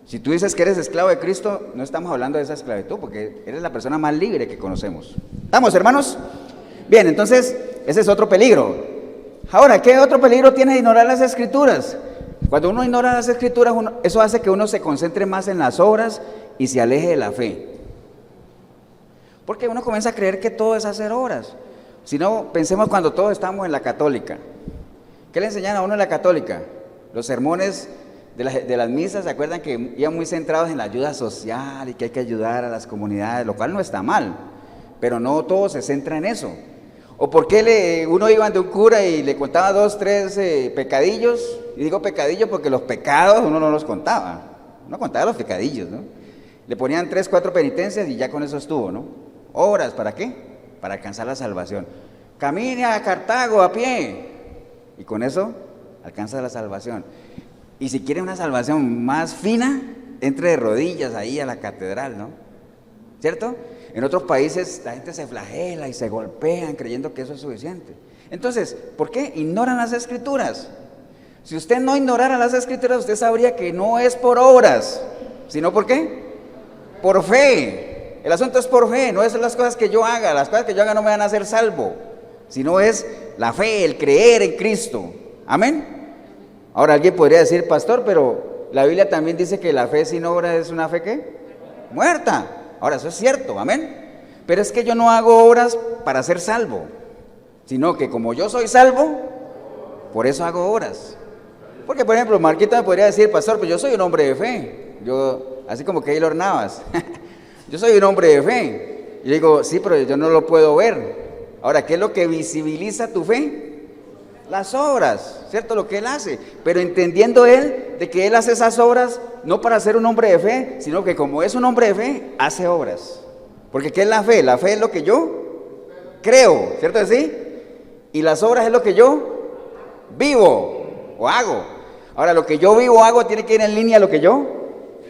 Si tú dices que eres esclavo de Cristo, no estamos hablando de esa esclavitud, porque eres la persona más libre que conocemos. ¿Estamos, hermanos? Bien, entonces, ese es otro peligro. Ahora, ¿qué otro peligro tiene ignorar las Escrituras? Cuando uno ignora las Escrituras, eso hace que uno se concentre más en las obras y se aleje de la fe. Porque uno comienza a creer que todo es hacer obras. Si no, pensemos cuando todos estamos en la católica. ¿Qué le enseñan a uno en la católica? Los sermones de las misas, ¿se acuerdan que iban muy centrados en la ayuda social y que hay que ayudar a las comunidades? Lo cual no está mal, pero no todo se centra en eso. ¿O por qué uno iba ante un cura y le contaba 2, 3 pecadillos? Y digo pecadillos porque los pecados uno no los contaba. Uno contaba los pecadillos, ¿no? Le ponían 3, 4 penitencias y ya con eso estuvo, ¿no? Obras, ¿para qué? Para alcanzar la salvación. Camine a Cartago a pie. Y con eso alcanza la salvación. Y si quiere una salvación más fina, entre de rodillas ahí a la catedral, ¿no? ¿Cierto? En otros países la gente se flagela y se golpean creyendo que eso es suficiente. Entonces, ¿por qué ignoran las Escrituras? Si usted no ignorara las Escrituras, usted sabría que no es por obras, sino ¿por qué? Por fe. El asunto es por fe, no es las cosas que yo haga. Las cosas que yo haga no me van a hacer salvo, sino es la fe, el creer en Cristo. Amén. Ahora alguien podría decir, pastor, pero la Biblia también dice que la fe sin obra es una fe ¿qué? Muerta. Ahora eso es cierto, amén. Pero es que yo no hago obras para ser salvo, sino que como yo soy salvo, por eso hago obras. Porque por ejemplo, Marquita me podría decir, pastor, pues yo soy un hombre de fe. Yo, así como Keylor Navas. Yo soy un hombre de fe. Y digo, sí, pero yo no lo puedo ver. Ahora, ¿qué es lo que visibiliza tu fe? Las obras, ¿cierto? Lo que él hace. Pero entendiendo él de que él hace esas obras no para ser un hombre de fe, sino que como es un hombre de fe, hace obras. Porque ¿qué es la fe? La fe es lo que yo creo, ¿cierto que sí? Y las obras es lo que yo vivo o hago. Ahora, lo que yo vivo o hago tiene que ir en línea a lo que yo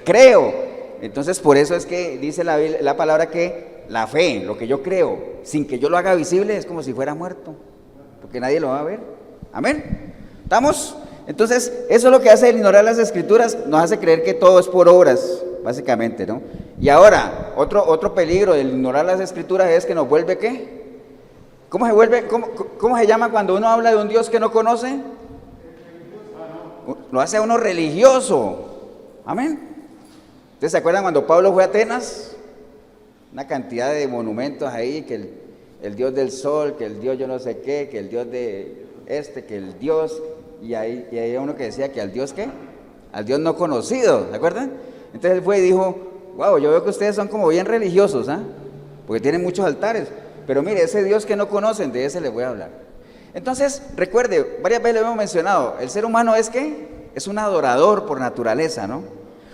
creo. Entonces, por eso es que dice la palabra que la fe, lo que yo creo, sin que yo lo haga visible, es como si fuera muerto, porque nadie lo va a ver. Amén. ¿Estamos? Entonces, eso es lo que hace el ignorar las escrituras, nos hace creer que todo es por obras, básicamente, ¿no? Y ahora, otro peligro del ignorar las escrituras es que nos vuelve, ¿qué? ¿Cómo se vuelve? ¿Cómo se llama cuando uno habla de un Dios que no conoce? Lo hace a uno religioso. Amén. ¿Ustedes se acuerdan cuando Pablo fue a Atenas? Una cantidad de monumentos ahí, que el Dios del sol, que el Dios yo no sé qué, que el Dios de que el Dios, y ahí había uno que decía que al Dios ¿qué? Al Dios no conocido, ¿se acuerdan? Entonces él fue y dijo, wow, yo veo que ustedes son como bien religiosos, ¿ah? Porque tienen muchos altares, pero mire, ese Dios que no conocen, de ese les voy a hablar. Entonces, recuerde, varias veces lo hemos mencionado, el ser humano es ¿qué? Es un adorador por naturaleza, ¿no?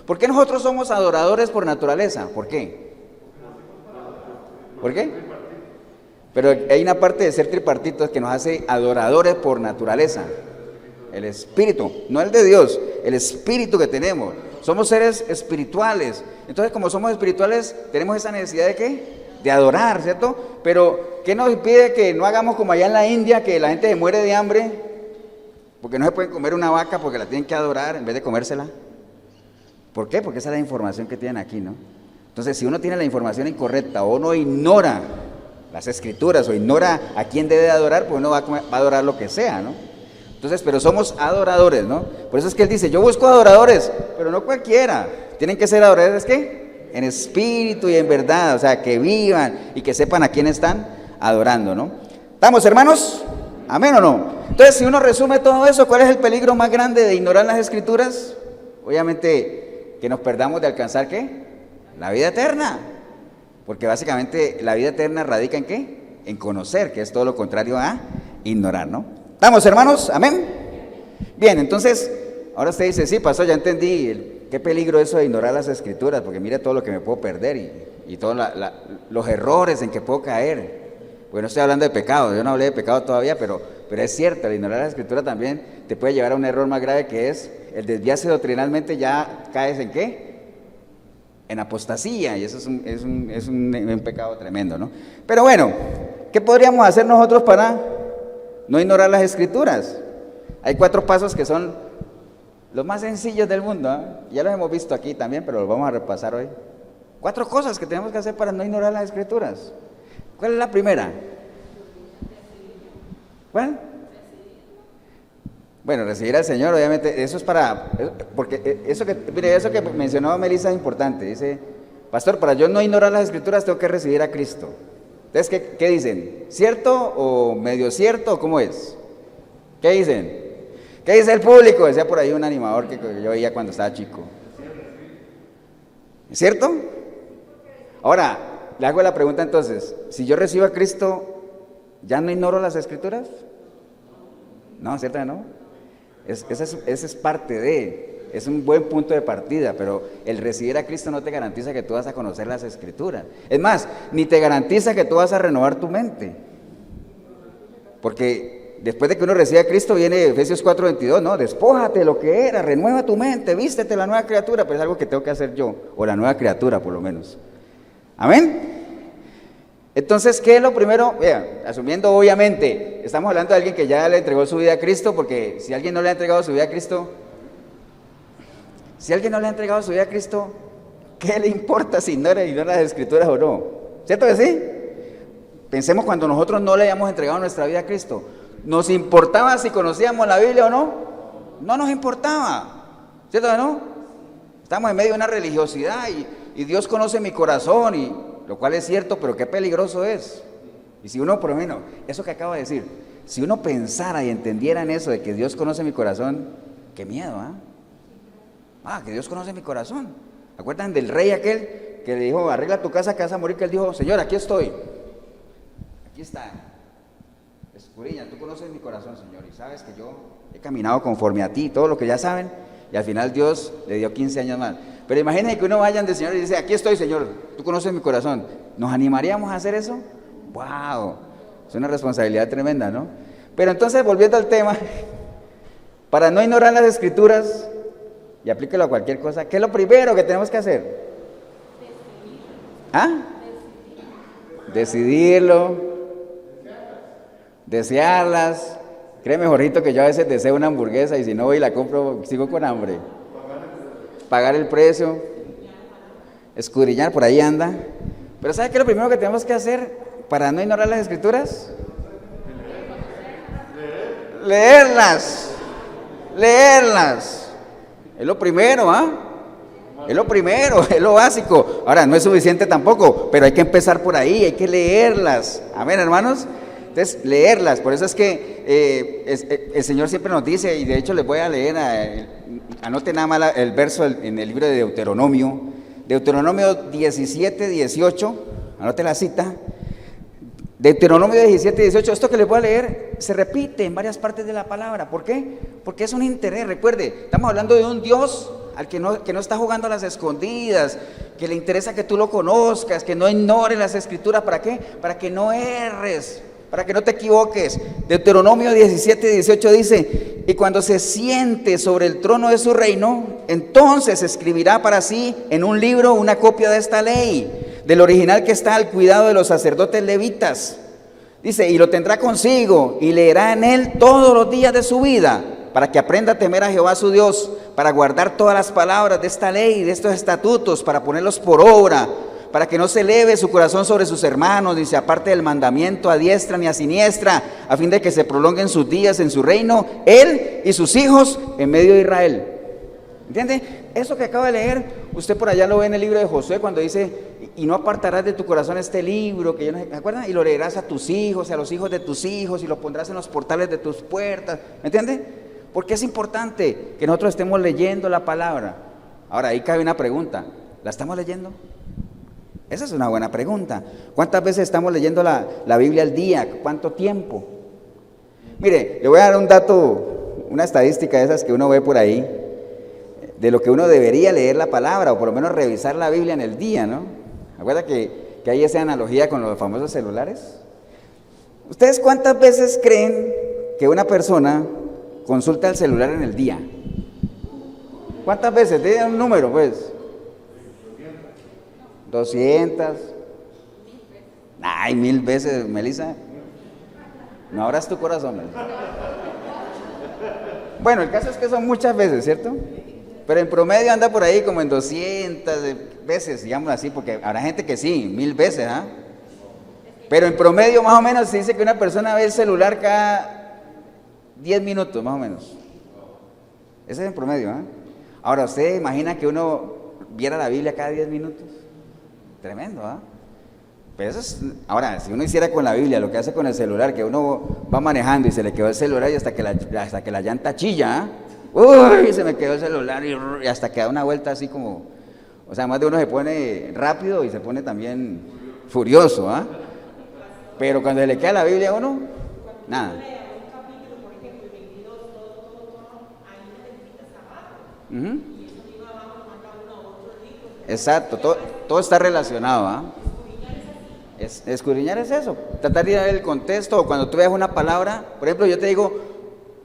¿Por qué nosotros somos adoradores por naturaleza? ¿Por qué? ¿Por qué? Pero hay una parte de ser tripartitos que nos hace adoradores por naturaleza. El espíritu, no el de Dios, el espíritu que tenemos. Somos seres espirituales. Entonces, como somos espirituales, tenemos esa necesidad de ¿qué? De adorar, ¿cierto? Pero, ¿qué nos impide que no hagamos como allá en la India, que la gente se muere de hambre? Porque no se pueden comer una vaca porque la tienen que adorar en vez de comérsela. ¿Por qué? Porque esa es la información que tienen aquí, ¿no? Entonces, si uno tiene la información incorrecta o uno ignora las escrituras o ignora a quién debe adorar, pues uno va a adorar lo que sea, ¿no? Entonces, pero somos adoradores, ¿no? Por eso es que él dice, yo busco adoradores, pero no cualquiera. Tienen que ser adoradores, ¿qué? En espíritu y en verdad, o sea, que vivan y que sepan a quién están adorando, ¿no? ¿Estamos, hermanos? ¿Amén o no? Entonces, si uno resume todo eso, ¿cuál es el peligro más grande de ignorar las escrituras? Obviamente, que nos perdamos de alcanzar, ¿qué? La vida eterna. Porque básicamente la vida eterna radica en ¿qué? En conocer, que es todo lo contrario a ignorar, ¿no? ¿Estamos, hermanos? ¿Amén? Bien, entonces, ahora usted dice, sí, pastor, ya entendí qué peligro eso de ignorar las escrituras, porque mira todo lo que me puedo perder y todos los errores en que puedo caer. Porque no estoy hablando de pecado, yo no hablé de pecado todavía, pero es cierto, el ignorar la escritura también te puede llevar a un error más grave, que es el desviarse doctrinalmente. Ya caes en ¿qué? En apostasía, y eso es un pecado tremendo, ¿no? Pero bueno, ¿qué podríamos hacer nosotros para no ignorar las escrituras? Hay 4 pasos que son los más sencillos del mundo, ¿eh? Ya los hemos visto aquí también, pero los vamos a repasar hoy. 4 cosas que tenemos que hacer para no ignorar las escrituras. ¿Cuál es la primera? ¿Cuál? Bueno, recibir al Señor, obviamente, eso es porque eso que mencionó Melissa es importante. Dice, pastor, para yo no ignorar las escrituras tengo que recibir a Cristo. Entonces, ¿qué dicen? ¿Cierto o medio cierto o cómo es? ¿Qué dicen? ¿Qué dice el público? Decía por ahí un animador que yo veía cuando estaba chico. ¿Es cierto? Ahora, le hago la pregunta entonces, si yo recibo a Cristo, ¿ya no ignoro las escrituras? No, ¿cierto que no? Esa es parte es un buen punto de partida, pero el recibir a Cristo no te garantiza que tú vas a conocer las escrituras. Es más, ni te garantiza que tú vas a renovar tu mente. Porque después de que uno recibe a Cristo viene Efesios 4:22, ¿no? Despójate de lo que era, renueva tu mente, vístete la nueva criatura, pero es algo que tengo que hacer yo, o la nueva criatura por lo menos. ¿Amén? Entonces, ¿qué es lo primero? Vean, asumiendo obviamente, estamos hablando de alguien que ya le entregó su vida a Cristo, porque si alguien no le ha entregado su vida a Cristo, ¿qué le importa si ignora las escrituras o no? ¿Cierto que sí? Pensemos cuando nosotros no le hayamos entregado nuestra vida a Cristo. ¿Nos importaba si conocíamos la Biblia o no? No nos importaba, ¿cierto que no? Estamos en medio de una religiosidad y Dios conoce mi corazón, y lo cual es cierto, pero qué peligroso es. Y si uno, por lo menos, eso que acabo de decir, si uno pensara y entendiera en eso de que Dios conoce mi corazón, qué miedo, ¿ah? Que Dios conoce mi corazón. ¿Acuerdan del rey aquel que le dijo, arregla tu casa que vas a morir? Que él dijo, Señor, aquí estoy. Aquí está. Escudriña, tú conoces mi corazón, Señor, y sabes que yo he caminado conforme a ti, todo lo que ya saben, y al final Dios le dio 15 años más. Pero imagínense que uno vaya ante el Señor y dice, aquí estoy, Señor, tú conoces mi corazón. ¿Nos animaríamos a hacer eso? ¡Wow! Es una responsabilidad tremenda, ¿no? Pero entonces, volviendo al tema, para no ignorar las Escrituras, y aplíquelo a cualquier cosa, ¿qué es lo primero que tenemos que hacer? ¿Ah? Decidirlo, desearlas. Créeme, Jorgito, que yo a veces deseo una hamburguesa y si no voy y la compro, sigo con hambre. Pagar el precio, escudriñar, por ahí anda. Pero ¿sabe qué es lo primero que tenemos que hacer para no ignorar las Escrituras? Leerlas. Leerlas. Es lo primero, ¿ah? Es lo primero, es lo básico. Ahora, no es suficiente tampoco, pero hay que empezar por ahí, hay que leerlas. Amén, hermanos. Entonces, leerlas. Por eso es que el Señor siempre nos dice, y de hecho les voy a leer, anote nada más el verso en el libro de Deuteronomio 17, 18, anote la cita. Deuteronomio 17, 18, esto que les voy a leer se repite en varias partes de la palabra. ¿Por qué? Porque es un interés. Recuerde, estamos hablando de un Dios al que no está jugando a las escondidas, que le interesa que tú lo conozcas, que no ignores las Escrituras. ¿Para qué? Para que no erres, para que no te equivoques. Deuteronomio 17, 18 dice: y cuando se siente sobre el trono de su reino, entonces escribirá para sí en un libro una copia de esta ley, del original que está al cuidado de los sacerdotes levitas. Dice, y lo tendrá consigo y leerá en él todos los días de su vida, para que aprenda a temer a Jehová su Dios, para guardar todas las palabras de esta ley, de estos estatutos, para ponerlos por obra, para que no se eleve su corazón sobre sus hermanos, ni se aparte del mandamiento a diestra ni a siniestra, a fin de que se prolonguen sus días en su reino, él y sus hijos en medio de Israel. ¿Entiende? Eso que acaba de leer, usted por allá lo ve en el libro de Josué cuando dice, y no apartarás de tu corazón este libro, que yo no sé, ¿me acuerdan? Y lo leerás a tus hijos, y a los hijos de tus hijos, y lo pondrás en los portales de tus puertas. ¿Me entiende? Porque es importante que nosotros estemos leyendo la palabra. Ahora, ahí cabe una pregunta, ¿la estamos leyendo? Esa es una buena pregunta. ¿Cuántas veces estamos leyendo la Biblia al día? ¿Cuánto tiempo? Mire, le voy a dar un dato, una estadística de esas que uno ve por ahí, de lo que uno debería leer la palabra, o por lo menos revisar la Biblia en el día, ¿no? ¿Acuerda que hay esa analogía con los famosos celulares? ¿Ustedes cuántas veces creen que una persona consulta el celular en el día? ¿Cuántas veces? Digan un número, pues. 200. Ay, 1000 veces, Melissa. No abras tu corazón, Melissa. Bueno, el caso es que son muchas veces, ¿cierto? Pero en promedio anda por ahí como en 200 veces, digamos así, porque habrá gente que sí, 1000 veces, ¿ah? Pero en promedio más o menos se dice que una persona ve el celular cada 10 minutos, más o menos. Ese es en promedio, ¿ah? Ahora, ¿usted imagina que uno viera la Biblia cada 10 minutos? Tremendo, ¿ah? Pero eso es, ahora, si uno hiciera con la Biblia lo que hace con el celular, que uno va manejando y se le quedó el celular y hasta que la llanta chilla, ¿ah? Uy, se me quedó el celular y hasta que da una vuelta así como, o sea, más de uno se pone rápido y se pone también furioso, ¿ah? Pero cuando se le queda la Biblia a uno, nada. Uh-huh. Exacto, todo está relacionado, ¿ah? Escudriñar es eso, tratar de ver el contexto, o cuando tú veas una palabra, por ejemplo, yo te digo,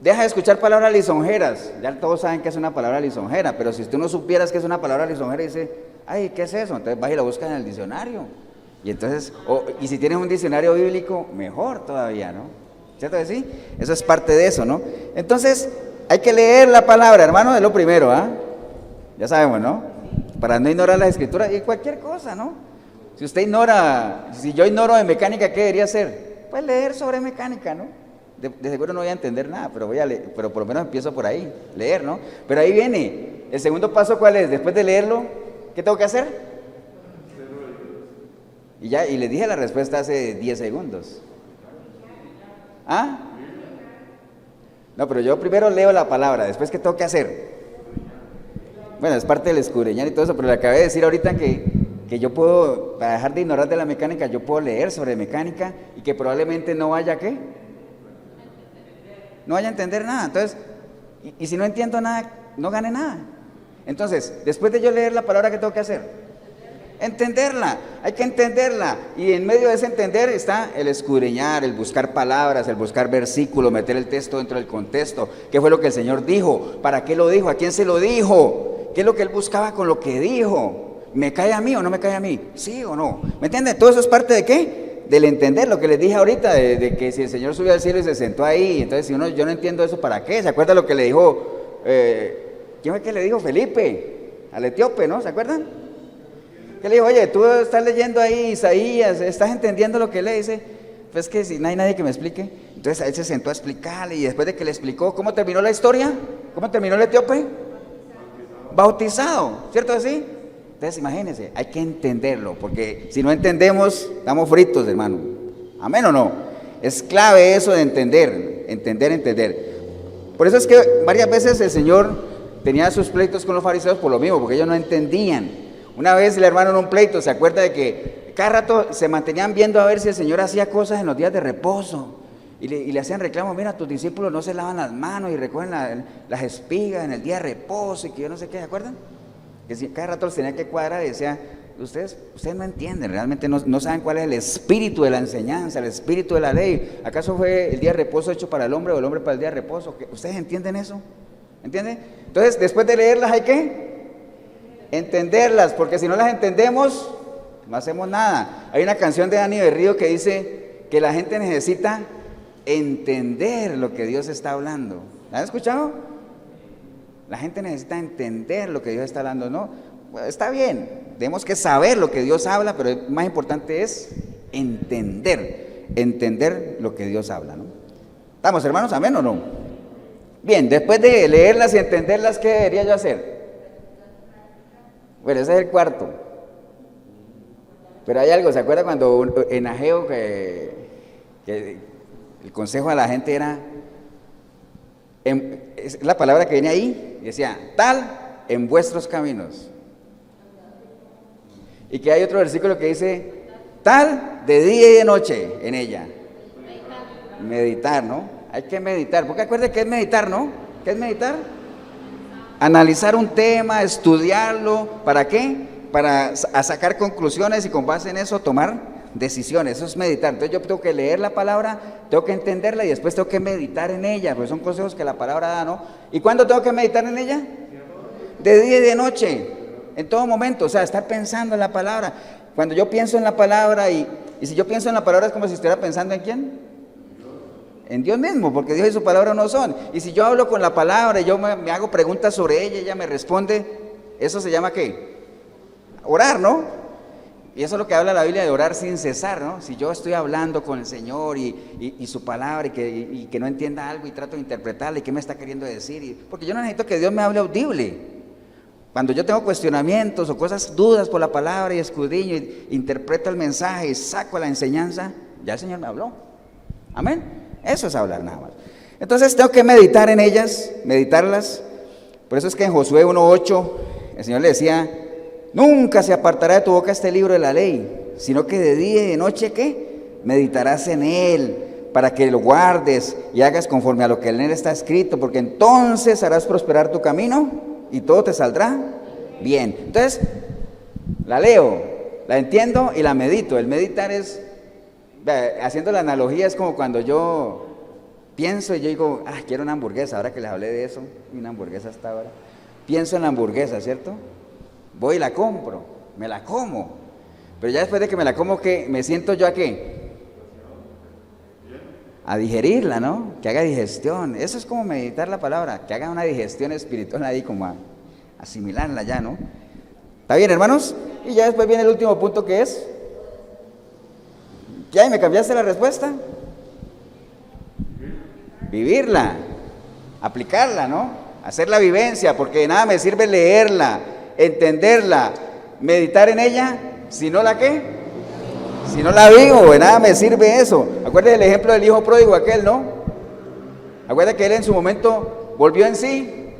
deja de escuchar palabras lisonjeras. Ya todos saben que es una palabra lisonjera, pero si tú no supieras que es una palabra lisonjera, dice, ay, ¿qué es eso? Entonces vas y la buscas en el diccionario. Y entonces, y si tienes un diccionario bíblico, mejor todavía, ¿no? ¿Cierto que sí? Eso es parte de eso, ¿no? Entonces, hay que leer la palabra, hermano, es lo primero, ¿ah? Ya sabemos, ¿no? Para no ignorar las Escrituras y cualquier cosa, ¿no? Si usted ignora, si yo ignoro de mecánica, ¿qué debería hacer? Pues leer sobre mecánica, ¿no? De seguro no voy a entender nada, pero voy a leer, pero por lo menos empiezo por ahí, leer, ¿no? Pero ahí viene, el segundo paso, ¿cuál es? Después de leerlo, ¿qué tengo que hacer? Y ya, y les dije la respuesta hace 10 segundos. ¿Ah? No, pero yo primero leo la palabra, después ¿qué tengo que hacer? Bueno, es parte del escudriñar y todo eso, pero le acabé de decir ahorita que yo puedo, para dejar de ignorar de la mecánica, yo puedo leer sobre mecánica y que probablemente no vaya ¿qué? No vaya a entender nada. Entonces, y si no entiendo nada, no gane nada. Entonces, después de yo leer la palabra, ¿qué tengo que hacer? Entenderla, hay que entenderla. Y en medio de ese entender está el escudriñar, el buscar palabras, el buscar versículos, meter el texto dentro del contexto. ¿Qué fue lo que el Señor dijo? ¿Para qué lo dijo? ¿A quién se lo dijo? ¿Qué es lo que Él buscaba con lo que dijo? ¿Me cae a mí o no me cae a mí? ¿Sí o no? ¿Me entienden? Todo eso es parte de ¿qué? Del entender, lo que les dije ahorita, de que si el Señor subió al cielo y se sentó ahí, entonces si yo no entiendo eso, ¿para qué? ¿Se acuerdan lo que le dijo? ¿Quién fue que le dijo? Felipe, al etíope, ¿no? ¿Se acuerdan? Que le dijo, oye, tú estás leyendo ahí Isaías, ¿estás entendiendo lo que le dice? Pues que si no hay nadie que me explique. Entonces él se sentó a explicarle y después de que le explicó, ¿cómo terminó la historia? ¿Cómo terminó el etíope? Bautizado, ¿cierto así? Entonces imagínense, hay que entenderlo, porque si no entendemos, estamos fritos, hermano. ¿Amén o no? Es clave eso de entender. Por eso es que varias veces el Señor tenía sus pleitos con los fariseos por lo mismo, porque ellos no entendían. Una vez el hermano en un pleito se acuerda de que cada rato se mantenían viendo a ver si el Señor hacía cosas en los días de reposo y le hacían reclamos, mira, tus discípulos no se lavan las manos y recogen las espigas en el día de reposo y que yo no sé qué, ¿se acuerdan? Que cada rato los tenía que cuadrar y decía, ustedes no entienden, realmente no saben cuál es el espíritu de la enseñanza, el espíritu de la ley. ¿Acaso fue el día de reposo hecho para el hombre o el hombre para el día de reposo? ¿Ustedes entienden eso? ¿Entienden? Entonces, después de leerlas hay que entenderlas, porque si no las entendemos, no hacemos nada. Hay una canción de Dani Berrío que dice que la gente necesita entender lo que Dios está hablando. ¿La han escuchado? La gente necesita entender lo que Dios está hablando, ¿no? Bueno, está bien, tenemos que saber lo que Dios habla, pero lo más importante es entender lo que Dios habla, ¿no? ¿Estamos, hermanos? ¿Amén o no? Bien, después de leerlas y entenderlas, ¿qué debería yo hacer? Bueno, ese es el cuarto. Pero hay algo, ¿se acuerda cuando en Ageo que el consejo a la gente era, es la palabra que viene ahí, decía, tal en vuestros caminos. Y que hay otro versículo que dice, tal de día y de noche en ella. Meditar, ¿no? Hay que meditar, porque acuérdense que es meditar, ¿no? ¿Qué es meditar? Analizar un tema, estudiarlo, ¿para qué? Para sacar conclusiones y con base en eso tomar decisiones, eso es meditar. Entonces yo tengo que leer la palabra, tengo que entenderla y después tengo que meditar en ella, porque son consejos que la palabra da, ¿no? ¿Y cuándo tengo que meditar en ella? De día y de noche, en todo momento, o sea, estar pensando en la palabra. Cuando yo pienso en la palabra y si yo pienso en la palabra es como si estuviera pensando ¿en quién? En Dios mismo, porque Dios y su palabra no son. Y si yo hablo con la palabra y yo me hago preguntas sobre ella me responde, eso se llama ¿qué? Orar, ¿no? Y eso es lo que habla la Biblia de orar sin cesar, ¿no? Si yo estoy hablando con el Señor y su palabra y que no entienda algo y trato de interpretarle y qué me está queriendo decir, porque yo no necesito que Dios me hable audible. Cuando yo tengo cuestionamientos o cosas, dudas por la palabra y escudriño y interpreto el mensaje y saco la enseñanza, ya el Señor me habló. Amén. Eso es hablar nada más. Entonces tengo que meditar en ellas, meditarlas. Por eso es que en Josué 1:8 el Señor le decía, nunca se apartará de tu boca este libro de la ley, sino que de día y de noche, ¿qué? Meditarás en él, para que lo guardes y hagas conforme a lo que en él está escrito, porque entonces harás prosperar tu camino y todo te saldrá bien. Entonces, la leo, la entiendo y la medito. El meditar es, haciendo la analogía, es como cuando yo pienso y yo digo, quiero una hamburguesa, ahora que les hablé de eso, una hamburguesa hasta ahora. Pienso en la hamburguesa, ¿cierto? Voy y la compro, me la como. Pero ya después de que me la como, ¿qué? ¿Me siento yo a qué? A digerirla, ¿no? Que haga digestión. Eso es como meditar la palabra, que haga una digestión espiritual ahí, como a asimilarla ya, ¿no? ¿Está bien, hermanos? Y ya después viene el último punto, que es... ¿Ya? ¿Me cambiaste la respuesta? Vivirla, aplicarla, ¿no? Hacer la vivencia, porque de nada me sirve leerla, entenderla, meditar en ella, si no la ¿qué? Si no la vivo, de nada me sirve eso. Acuérdense del ejemplo del hijo pródigo aquel, ¿no? Acuérdense que él en su momento volvió en sí,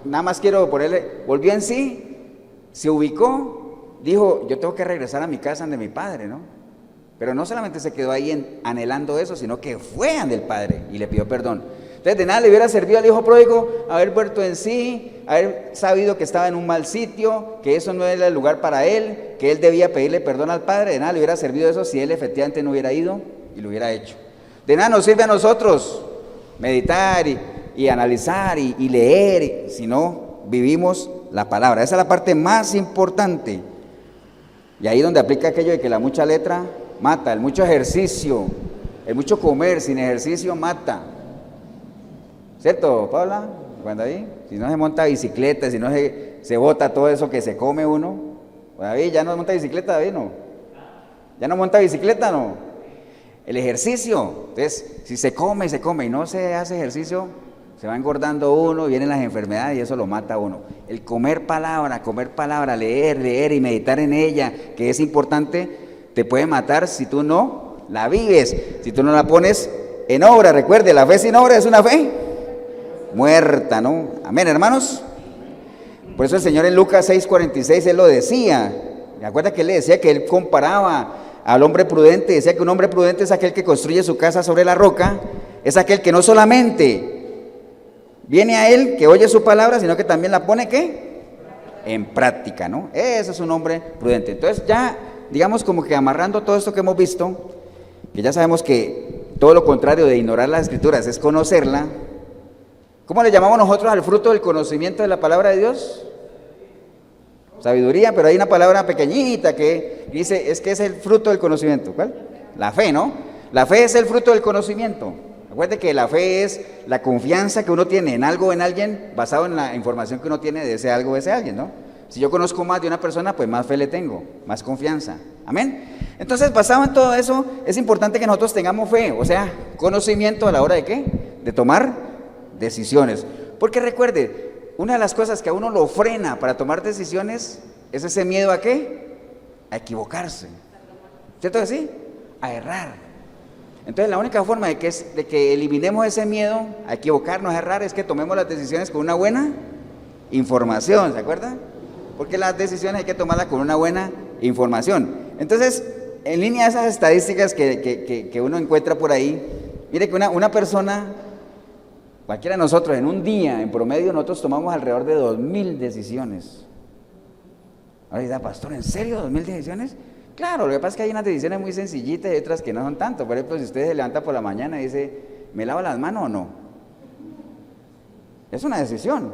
nada más quiero ponerle, volvió en sí, se ubicó, dijo, yo tengo que regresar a mi casa de mi padre, ¿no? Pero no solamente se quedó ahí anhelando eso, sino que fue ante el padre y le pidió perdón. Entonces de nada le hubiera servido al hijo pródigo haber vuelto en sí, haber sabido que estaba en un mal sitio, que eso no era el lugar para él, que él debía pedirle perdón al padre. De nada le hubiera servido eso si él efectivamente no hubiera ido y lo hubiera hecho. De nada nos sirve a nosotros meditar y analizar y leer, si no vivimos la palabra. Esa es la parte más importante. Y ahí donde aplica aquello de que la mucha letra mata, el mucho ejercicio, el mucho comer sin ejercicio mata. ¿Cierto, Paula? Cuando ahí, si no se monta bicicleta, si no se bota todo eso que se come uno. David, ¿ya no monta bicicleta, David? No. ¿Ya no monta bicicleta? No. El ejercicio. Entonces, si se come y no se hace ejercicio, se va engordando uno, vienen las enfermedades y eso lo mata a uno. El comer palabra, leer y meditar en ella, que es importante, te puede matar si tú no la vives, si tú no la pones en obra. Recuerde, la fe sin obra es una fe muerta, ¿no? Amén, hermanos. Por eso el Señor en Lucas 6:46, Él lo decía. ¿Me acuerda que Él le decía que Él comparaba al hombre prudente? Decía que un hombre prudente es aquel que construye su casa sobre la roca, es aquel que no solamente viene a Él, que oye su palabra, sino que también la pone, ¿qué? En práctica, ¿no? Ese es un hombre prudente. Entonces ya, digamos como que amarrando todo esto que hemos visto, que ya sabemos que todo lo contrario de ignorar las Escrituras es conocerla. ¿Cómo le llamamos nosotros al fruto del conocimiento de la palabra de Dios? Sabiduría, pero hay una palabra pequeñita que dice, es que es el fruto del conocimiento. ¿Cuál? La fe, ¿no? La fe es el fruto del conocimiento. Recuerde que la fe es la confianza que uno tiene en algo o en alguien basado en la información que uno tiene de ese algo o ese alguien, ¿no? Si yo conozco más de una persona, pues más fe le tengo, más confianza. Amén. Entonces, basado en todo eso, es importante que nosotros tengamos fe, o sea, conocimiento a la hora de ¿qué? De tomar decisiones. Porque recuerde, una de las cosas que a uno lo frena para tomar decisiones es ese miedo a ¿qué? A equivocarse. ¿Cierto que sí? A errar. Entonces la única forma de que eliminemos ese miedo a equivocarnos, a errar, es que tomemos las decisiones con una buena información, ¿se acuerda? Porque las decisiones hay que tomarlas con una buena información. Entonces, en línea de esas estadísticas que uno encuentra por ahí, mire que una persona, cualquiera de nosotros, en un día, en promedio, nosotros tomamos alrededor de 2.000 decisiones. Ahora, pastor, ¿en serio 2.000 decisiones? Claro, lo que pasa es que hay unas decisiones muy sencillitas y otras que no son tanto. Por ejemplo, si usted se levanta por la mañana y dice, ¿me lavo las manos o no? Es una decisión.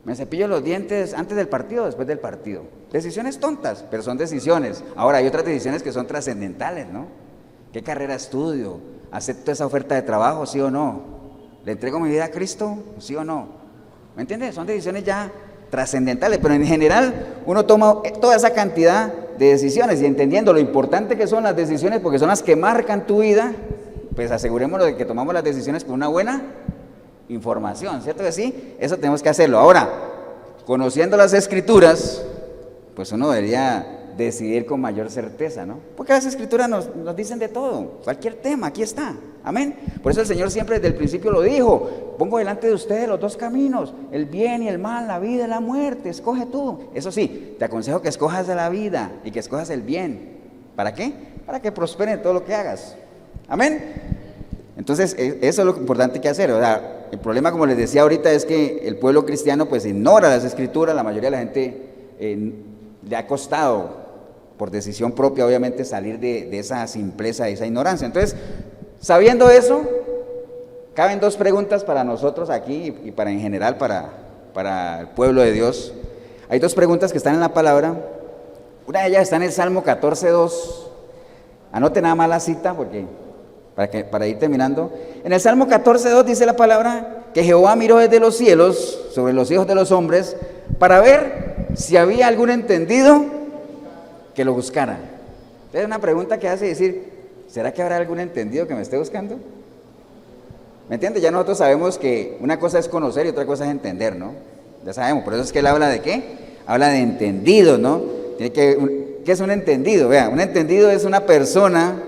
¿Me cepillo los dientes antes del partido o después del partido? Decisiones tontas, pero son decisiones. Ahora, hay otras decisiones que son trascendentales, ¿no? ¿Qué carrera estudio? ¿Acepto esa oferta de trabajo, sí o no? ¿Le entrego mi vida a Cristo, sí o no? ¿Me entiendes? Son decisiones ya trascendentales, pero en general uno toma toda esa cantidad de decisiones y entendiendo lo importante que son las decisiones, porque son las que marcan tu vida, pues asegurémonos de que tomamos las decisiones con una buena información, ¿cierto que sí? Eso tenemos que hacerlo. Ahora, conociendo las Escrituras, pues uno debería decidir con mayor certeza, ¿no? Porque las Escrituras nos dicen de todo, cualquier tema, aquí está, amén. Por eso el Señor siempre desde el principio lo dijo, pongo delante de ustedes los dos caminos, el bien y el mal, la vida y la muerte, escoge tú. Eso sí, te aconsejo que escojas de la vida y que escojas el bien. ¿Para qué? Para que prospere en todo lo que hagas, amén. Entonces, eso es lo importante que hacer. O sea, el problema, como les decía ahorita, es que el pueblo cristiano pues ignora las Escrituras. La mayoría de la gente le ha costado, por decisión propia, obviamente, salir de esa simpleza, de esa ignorancia. Entonces, sabiendo eso, caben dos preguntas para nosotros aquí y para en general para el pueblo de Dios. Hay dos preguntas que están en la palabra. Una de ellas está en el Salmo 14:2. Anote nada más la cita porque para ir terminando. En el Salmo 14:2 dice la palabra que Jehová miró desde los cielos sobre los hijos de los hombres para ver si había algún entendido que lo buscara. Es una pregunta que hace decir, ¿será que habrá algún entendido que me esté buscando? ¿Me entiende? Ya nosotros sabemos que una cosa es conocer y otra cosa es entender, ¿no? Ya sabemos, por eso es que él habla de ¿qué? Habla de entendido, ¿no? ¿Qué es un entendido? Vea, un entendido es una persona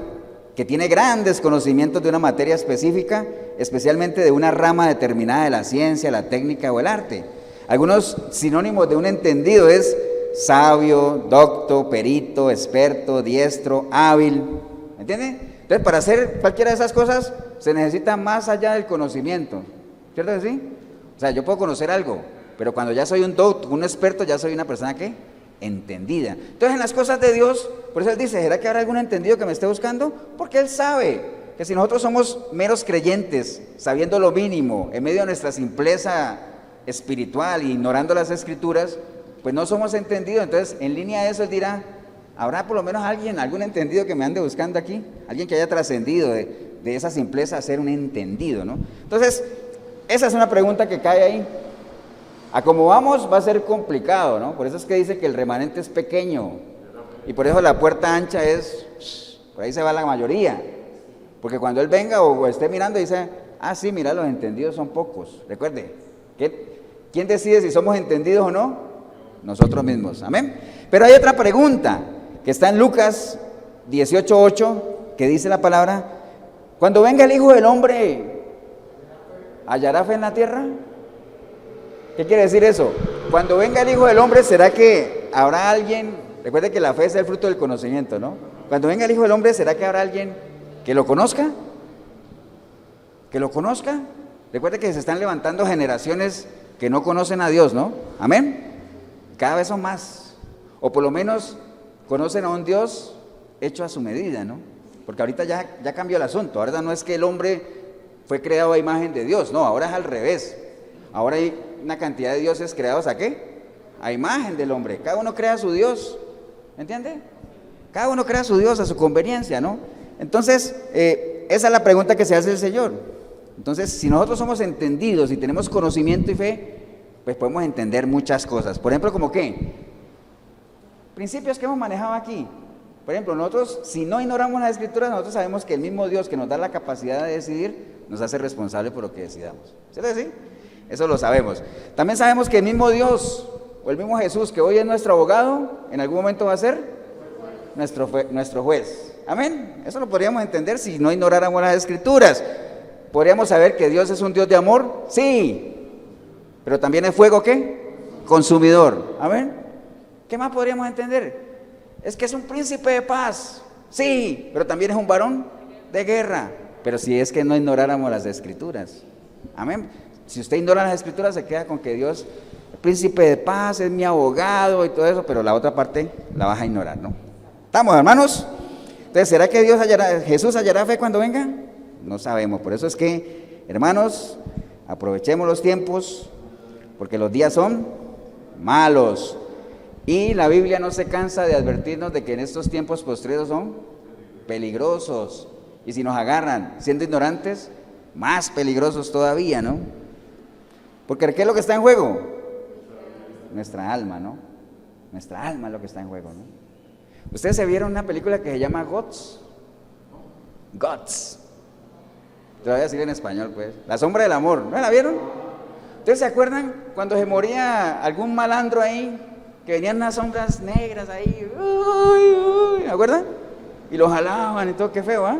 que tiene grandes conocimientos de una materia específica, especialmente de una rama determinada de la ciencia, la técnica o el arte. Algunos sinónimos de un entendido es sabio, docto, perito, experto, diestro, hábil. ¿Me entiende? Entonces Entonces, para hacer cualquiera de esas cosas, se necesita más allá del conocimiento, ¿cierto que sí? O sea, yo puedo conocer algo, pero cuando ya soy un experto, ya soy una persona que entendida. Entonces, en las cosas de Dios, por eso Él dice, ¿será que habrá algún entendido que me esté buscando? Porque Él sabe que si nosotros somos meros creyentes, sabiendo lo mínimo, en medio de nuestra simpleza espiritual, ignorando las Escrituras, pues no somos entendidos. Entonces, en línea de eso, Él dirá, ¿habrá por lo menos algún entendido que me ande buscando aquí? Alguien que haya trascendido de esa simpleza a ser un entendido, ¿no? Entonces, esa es una pregunta que cae ahí. A como vamos va a ser complicado, ¿no? Por eso es que dice que el remanente es pequeño. Y por eso la puerta ancha por ahí se va la mayoría. Porque cuando Él venga o esté mirando dice, sí, mira, los entendidos son pocos. Recuerde, ¿quién decide si somos entendidos o no? Nosotros mismos, amén. Pero hay otra pregunta que está en Lucas 18:8, que dice la palabra, cuando venga el Hijo del Hombre, ¿hallará fe en la tierra? ¿Qué quiere decir eso? Cuando venga el Hijo del Hombre, ¿será que habrá alguien? Recuerde que la fe es el fruto del conocimiento, ¿no? Cuando venga el Hijo del Hombre, ¿será que habrá alguien que lo conozca? ¿Que lo conozca? Recuerde que se están levantando generaciones que no conocen a Dios, ¿no? Amén. Cada vez son más. O por lo menos conocen a un Dios hecho a su medida, ¿no? Porque ahorita ya cambió el asunto. Ahora no es que el hombre fue creado a imagen de Dios, no, ahora es al revés. Ahora hay una cantidad de dioses creados ¿a qué? A imagen del hombre. Cada uno crea a su Dios, ¿entiende? Cada uno crea a su Dios a su conveniencia, ¿no? Entonces, esa es la pregunta que se hace el Señor. Entonces, si nosotros somos entendidos y tenemos conocimiento y fe, pues podemos entender muchas cosas. Por ejemplo, ¿como qué? Principios que hemos manejado aquí. Por ejemplo, nosotros, si no ignoramos las Escrituras, nosotros sabemos que el mismo Dios que nos da la capacidad de decidir, nos hace responsable por lo que decidamos. ¿Cierto que sí? Eso lo sabemos. También sabemos que el mismo Dios, o el mismo Jesús, que hoy es nuestro abogado, en algún momento va a ser nuestro juez. Amén. Eso lo podríamos entender si no ignoráramos las Escrituras. ¿Podríamos saber que Dios es un Dios de amor? Sí. Pero también es fuego, ¿qué? Consumidor. Amén. ¿Qué más podríamos entender? Es que es un príncipe de paz. Sí, pero también es un varón de guerra. Pero si es que no ignoráramos las Escrituras. Amén. Si usted ignora las Escrituras, se queda con que Dios, el príncipe de paz, es mi abogado y todo eso, pero la otra parte la vas a ignorar, ¿no? ¿Estamos, hermanos? Entonces, ¿será que Jesús hallará fe cuando venga? No sabemos. Por eso es que, hermanos, aprovechemos los tiempos, porque los días son malos. Y la Biblia no se cansa de advertirnos de que en estos tiempos postreros son peligrosos. Y si nos agarran siendo ignorantes, más peligrosos todavía, ¿no? Porque ¿qué es lo que está en juego? Nuestra alma, ¿no? Nuestra alma es lo que está en juego, ¿no? Ustedes se vieron una película que se llama Guts. Guts. Te lo voy a decir en español, pues. La sombra del amor. ¿No la vieron? ¿Ustedes se acuerdan cuando se moría algún malandro ahí? Que venían unas sombras negras ahí. ¿Me acuerdan? Y lo jalaban y todo, qué feo, ¿ah?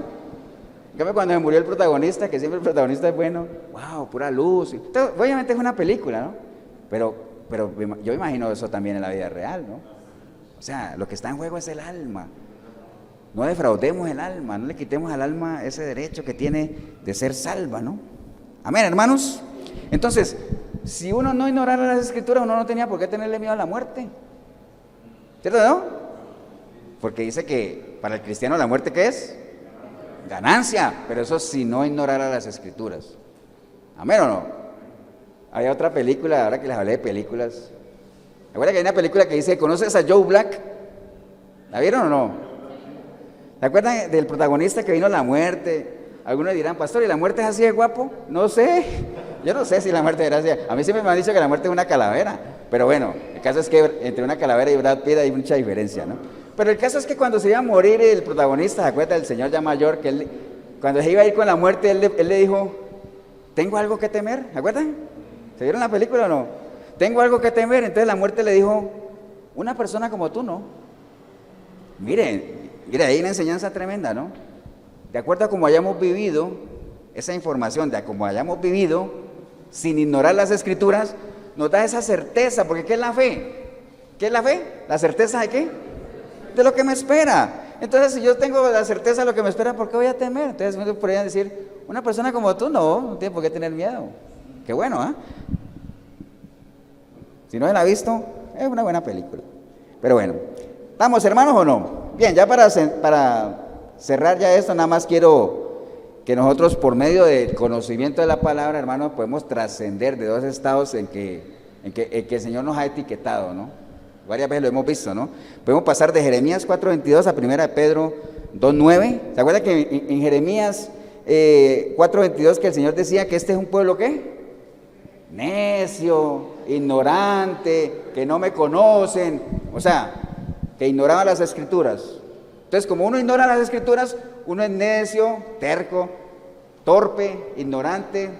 En cambio, cuando se murió el protagonista, que siempre el protagonista es bueno, wow, pura luz. Entonces, obviamente es una película, ¿no? Pero yo imagino eso también en la vida real, ¿no? O sea, lo que está en juego es el alma. No defraudemos el alma, no le quitemos al alma ese derecho que tiene de ser salva, ¿no? Amén, hermanos. Entonces, si uno no ignorara las Escrituras, uno no tenía por qué tenerle miedo a la muerte. ¿Cierto, no? Porque dice que para el cristiano la muerte, ¿qué es? Ganancia, pero eso si no ignorara las Escrituras. ¿Amén o no? Hay otra película, ahora que les hablé de películas. ¿Recuerdan que hay una película que dice, ¿conoces a Joe Black? ¿La vieron o no? ¿Se acuerdan del protagonista que vino a la muerte? Algunos dirán, pastor, ¿y la muerte es así de guapo? No sé, yo no sé si la muerte era así. A mí siempre me han dicho que la muerte es una calavera, pero bueno, el caso es que entre una calavera y Brad Pitt hay mucha diferencia, ¿no? Pero el caso es que cuando se iba a morir el protagonista, ¿se acuerdan del señor ya mayor? Que cuando se iba a ir con la muerte, él le dijo, ¿tengo algo que temer? ¿Se acuerdan? ¿Se vieron la película o no? Tengo algo que temer. Entonces la muerte le dijo, una persona como tú, ¿no? Mire, hay una enseñanza tremenda, ¿no? De acuerdo a cómo hayamos vivido, esa información de cómo hayamos vivido, sin ignorar las Escrituras, nos da esa certeza, porque ¿qué es la fe? ¿Qué es la fe? ¿La certeza de qué? De lo que me espera. Entonces, si yo tengo la certeza de lo que me espera, ¿por qué voy a temer? Entonces, me podrían decir, una persona como tú no tiene por qué tener miedo. Qué bueno, ¿ah? Si no la ha visto, es una buena película. Pero bueno, ¿estamos hermanos o no? Bien, ya para cerrar ya esto, nada más quiero que nosotros por medio del conocimiento de la palabra, hermanos, podemos trascender de dos estados en que el Señor nos ha etiquetado, ¿no? Varias veces lo hemos visto, ¿no? Podemos pasar de Jeremías 4:22 a 1 de Pedro 2:9. ¿Se acuerdan que en Jeremías 4:22 que el Señor decía que este es un pueblo ¿qué? Necio, ignorante, que no me conocen, o sea, que ignoraban las Escrituras. Entonces, como uno ignora las Escrituras, uno es necio, terco, torpe, ignorante,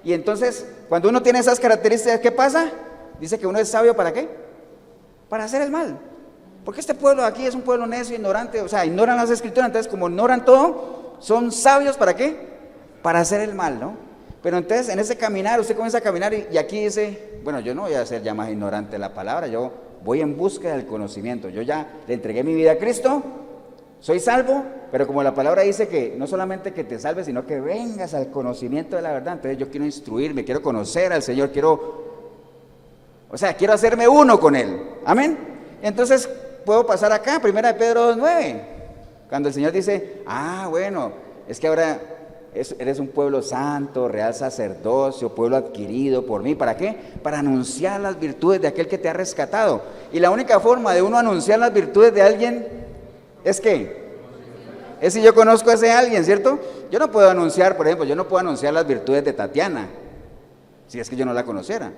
y entonces, cuando uno tiene esas características, ¿qué pasa? Dice que uno es sabio, ¿para qué? Para hacer el mal. Porque este pueblo de aquí es un pueblo necio, ignorante, o sea, ignoran las Escrituras, entonces como ignoran todo, son sabios, ¿para qué? Para hacer el mal, ¿no? Pero entonces en ese caminar, usted comienza a caminar y aquí dice, bueno, yo no voy a ser ya más ignorante de la palabra, yo voy en busca del conocimiento, yo ya le entregué mi vida a Cristo, soy salvo, pero como la palabra dice que no solamente que te salves, sino que vengas al conocimiento de la verdad, entonces yo quiero instruirme, quiero conocer al Señor, quiero hacerme uno con Él, amén. Entonces puedo pasar acá, 1 de Pedro 2:9, cuando el Señor dice, bueno, es que ahora eres un pueblo santo, real sacerdocio, pueblo adquirido por mí. ¿Para qué? Para anunciar las virtudes de aquel que te ha rescatado. Y la única forma de uno anunciar las virtudes de alguien es que es si yo conozco a ese alguien, ¿cierto? Yo no puedo anunciar, por ejemplo, yo no puedo anunciar las virtudes de Tatiana, si es que yo no la conociera,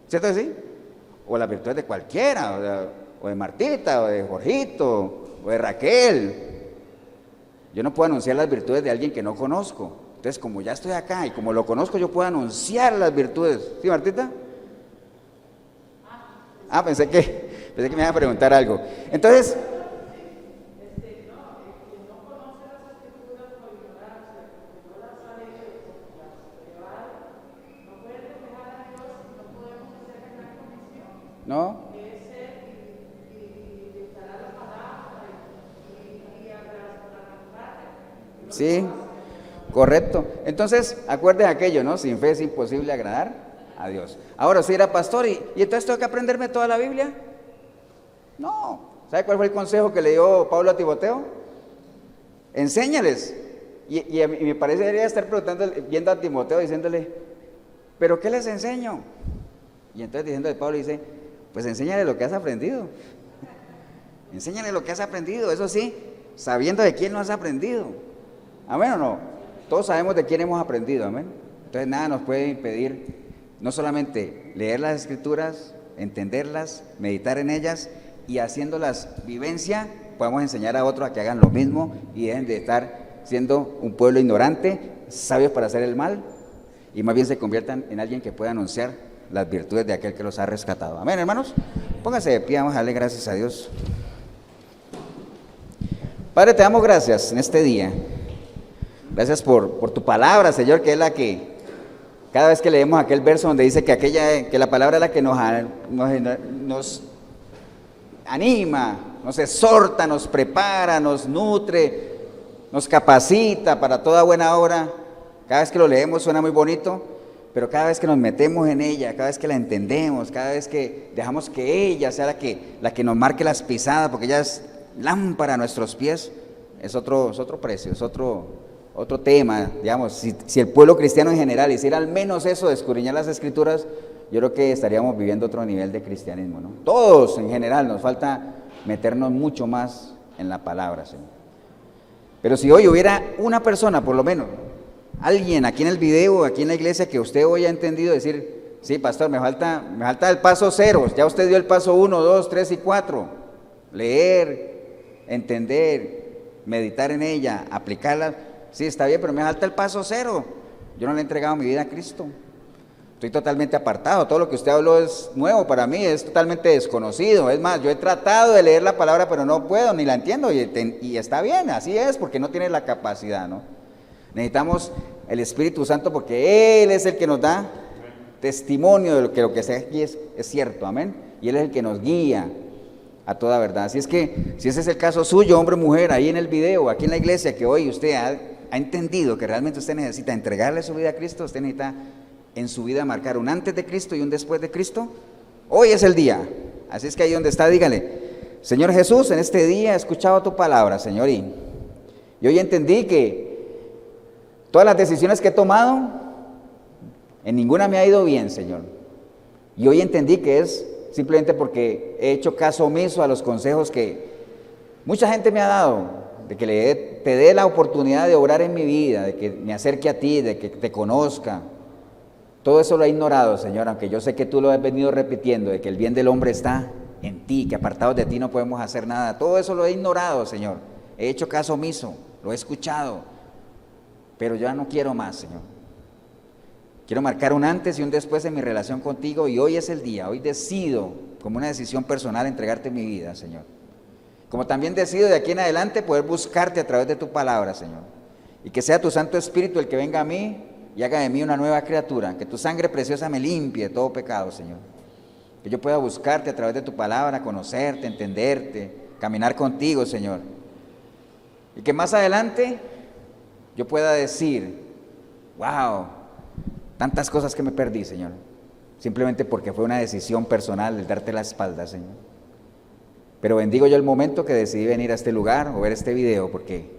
¿cierto que sí? O las virtudes de cualquiera, o de Martita, o de Jorgito, o de Raquel. Yo no puedo anunciar las virtudes de alguien que no conozco. Entonces, como ya estoy acá y como lo conozco, yo puedo anunciar las virtudes. ¿Sí, Martita? Pensé que me iba a preguntar algo. Entonces, ¿no? Sí, correcto. Entonces, acuerden aquello, ¿no? Sin fe es imposible agradar a Dios. Ahora, si era pastor y entonces tengo que aprenderme toda la Biblia. No. ¿Sabe cuál fue el consejo que le dio Pablo a Timoteo? Enséñales. Y me parece que debería estar preguntando, viendo a Timoteo, diciéndole, ¿pero qué les enseño? Y entonces diciéndole Pablo dice, pues enséñale lo que has aprendido. Enséñale lo que has aprendido, eso sí, sabiendo de quién lo has aprendido. ¿Amén o no? Todos sabemos de quién hemos aprendido, amén. Entonces nada nos puede impedir no solamente leer las Escrituras, entenderlas, meditar en ellas y haciéndolas vivencia, podemos enseñar a otros a que hagan lo mismo y dejen de estar siendo un pueblo ignorante, sabios para hacer el mal, y más bien se conviertan en alguien que pueda anunciar las virtudes de aquel que los ha rescatado. Amén, hermanos. Pónganse de pie, vamos a darle gracias a Dios. Padre, te damos gracias en este día. Gracias por tu palabra, Señor, que es la que cada vez que leemos aquel verso donde dice que la palabra es la que nos anima, nos exhorta, nos prepara, nos nutre, nos capacita para toda buena obra. Cada vez que lo leemos suena muy bonito, pero cada vez que nos metemos en ella, cada vez que la entendemos, cada vez que dejamos que ella sea la que nos marque las pisadas, porque ella es lámpara a nuestros pies, es otro precio, es otro tema, digamos. Si el pueblo cristiano en general hiciera al menos eso de escudriñar las Escrituras, yo creo que estaríamos viviendo otro nivel de cristianismo, ¿no? Todos en general nos falta meternos mucho más en la palabra, Señor. Pero si hoy hubiera una persona, por lo menos, alguien aquí en el video, aquí en la iglesia, que usted hoy ha entendido decir, sí, pastor, me falta el paso 0, ya usted dio el paso 1, 2, 3 y 4, leer, entender, meditar en ella, aplicarla. Sí, está bien, pero me falta el paso 0. Yo no le he entregado mi vida a Cristo. Estoy totalmente apartado. Todo lo que usted habló es nuevo para mí, es totalmente desconocido. Es más, yo he tratado de leer la palabra, pero no puedo, ni la entiendo. Y está bien, así es, porque no tiene la capacidad, ¿no? Necesitamos el Espíritu Santo porque Él es el que nos da testimonio de lo que sea aquí es cierto, amén. Y Él es el que nos guía a toda verdad. Así es que, si ese es el caso suyo, hombre o mujer, ahí en el video, aquí en la iglesia, que hoy usted ha entendido que realmente usted necesita entregarle su vida a Cristo, usted necesita en su vida marcar un antes de Cristo y un después de Cristo, hoy es el día. Así es que ahí donde está, dígale: Señor Jesús, en este día he escuchado tu palabra, Señor, y hoy entendí que todas las decisiones que he tomado, en ninguna me ha ido bien, Señor. Y hoy entendí que es simplemente porque he hecho caso omiso a los consejos que mucha gente me ha dado, de que te dé la oportunidad de obrar en mi vida, de que me acerque a ti, de que te conozca. Todo eso lo he ignorado, Señor, aunque yo sé que tú lo has venido repitiendo, de que el bien del hombre está en ti, que apartados de ti no podemos hacer nada. Todo eso lo he ignorado, Señor. He hecho caso omiso, lo he escuchado, pero ya no quiero más, Señor. Quiero marcar un antes y un después en mi relación contigo, y hoy es el día. Hoy decido, como una decisión personal, entregarte mi vida, Señor. Como también decido de aquí en adelante poder buscarte a través de tu palabra, Señor. Y que sea tu Santo Espíritu el que venga a mí y haga de mí una nueva criatura. Que tu sangre preciosa me limpie de todo pecado, Señor. Que yo pueda buscarte a través de tu palabra, conocerte, entenderte, caminar contigo, Señor. Y que más adelante yo pueda decir: wow, tantas cosas que me perdí, Señor, simplemente porque fue una decisión personal el darte la espalda, Señor. Pero bendigo yo el momento que decidí venir a este lugar o ver este video, porque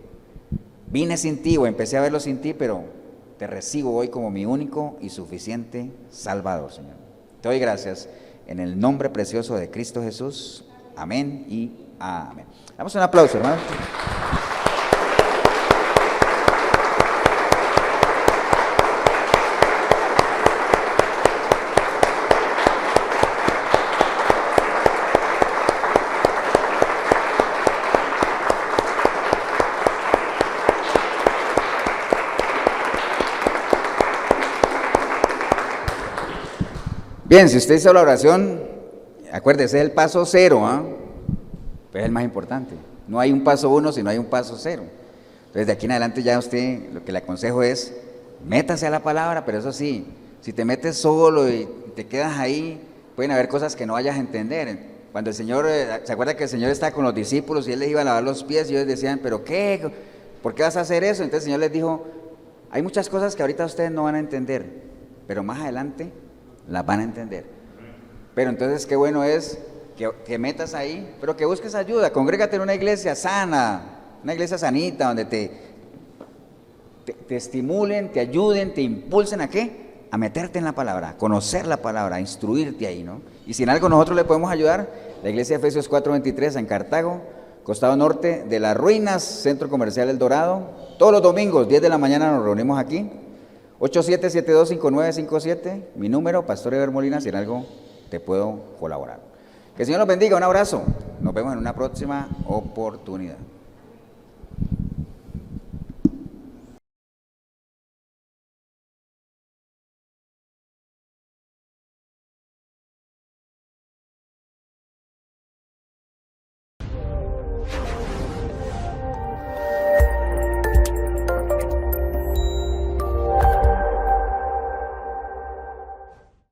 vine sin ti o empecé a verlo sin ti, pero te recibo hoy como mi único y suficiente Salvador, Señor. Te doy gracias en el nombre precioso de Cristo Jesús. Amén y amén. Damos un aplauso, hermanos. Bien, si usted hizo la oración, acuérdese, es el paso 0, pues es el más importante. No hay un paso 1, sino hay un paso 0. Entonces, de aquí en adelante ya usted, lo que le aconsejo es, métase a la palabra, pero eso sí, si te metes solo y te quedas ahí, pueden haber cosas que no vayas a entender. Cuando el Señor, ¿se acuerda que el Señor estaba con los discípulos y Él les iba a lavar los pies y ellos decían: ¿pero qué? ¿Por qué vas a hacer eso? Entonces el Señor les dijo: hay muchas cosas que ahorita ustedes no van a entender, pero más adelante las van a entender. Pero entonces qué bueno es que metas ahí, pero que busques ayuda. Congrégate en una iglesia sana, una iglesia sanita, donde te estimulen, te ayuden, te impulsen ¿a qué? A meterte en la palabra, a conocer la palabra, a instruirte ahí, ¿no? Y si en algo nosotros le podemos ayudar, la iglesia de Efesios 4:23 en Cartago, costado norte de las ruinas, Centro Comercial El Dorado. Todos los domingos, 10 de la mañana nos reunimos aquí. 87725957, mi número, Pastor Eber Molina, si en algo te puedo colaborar. Que el Señor los bendiga, un abrazo. Nos vemos en una próxima oportunidad.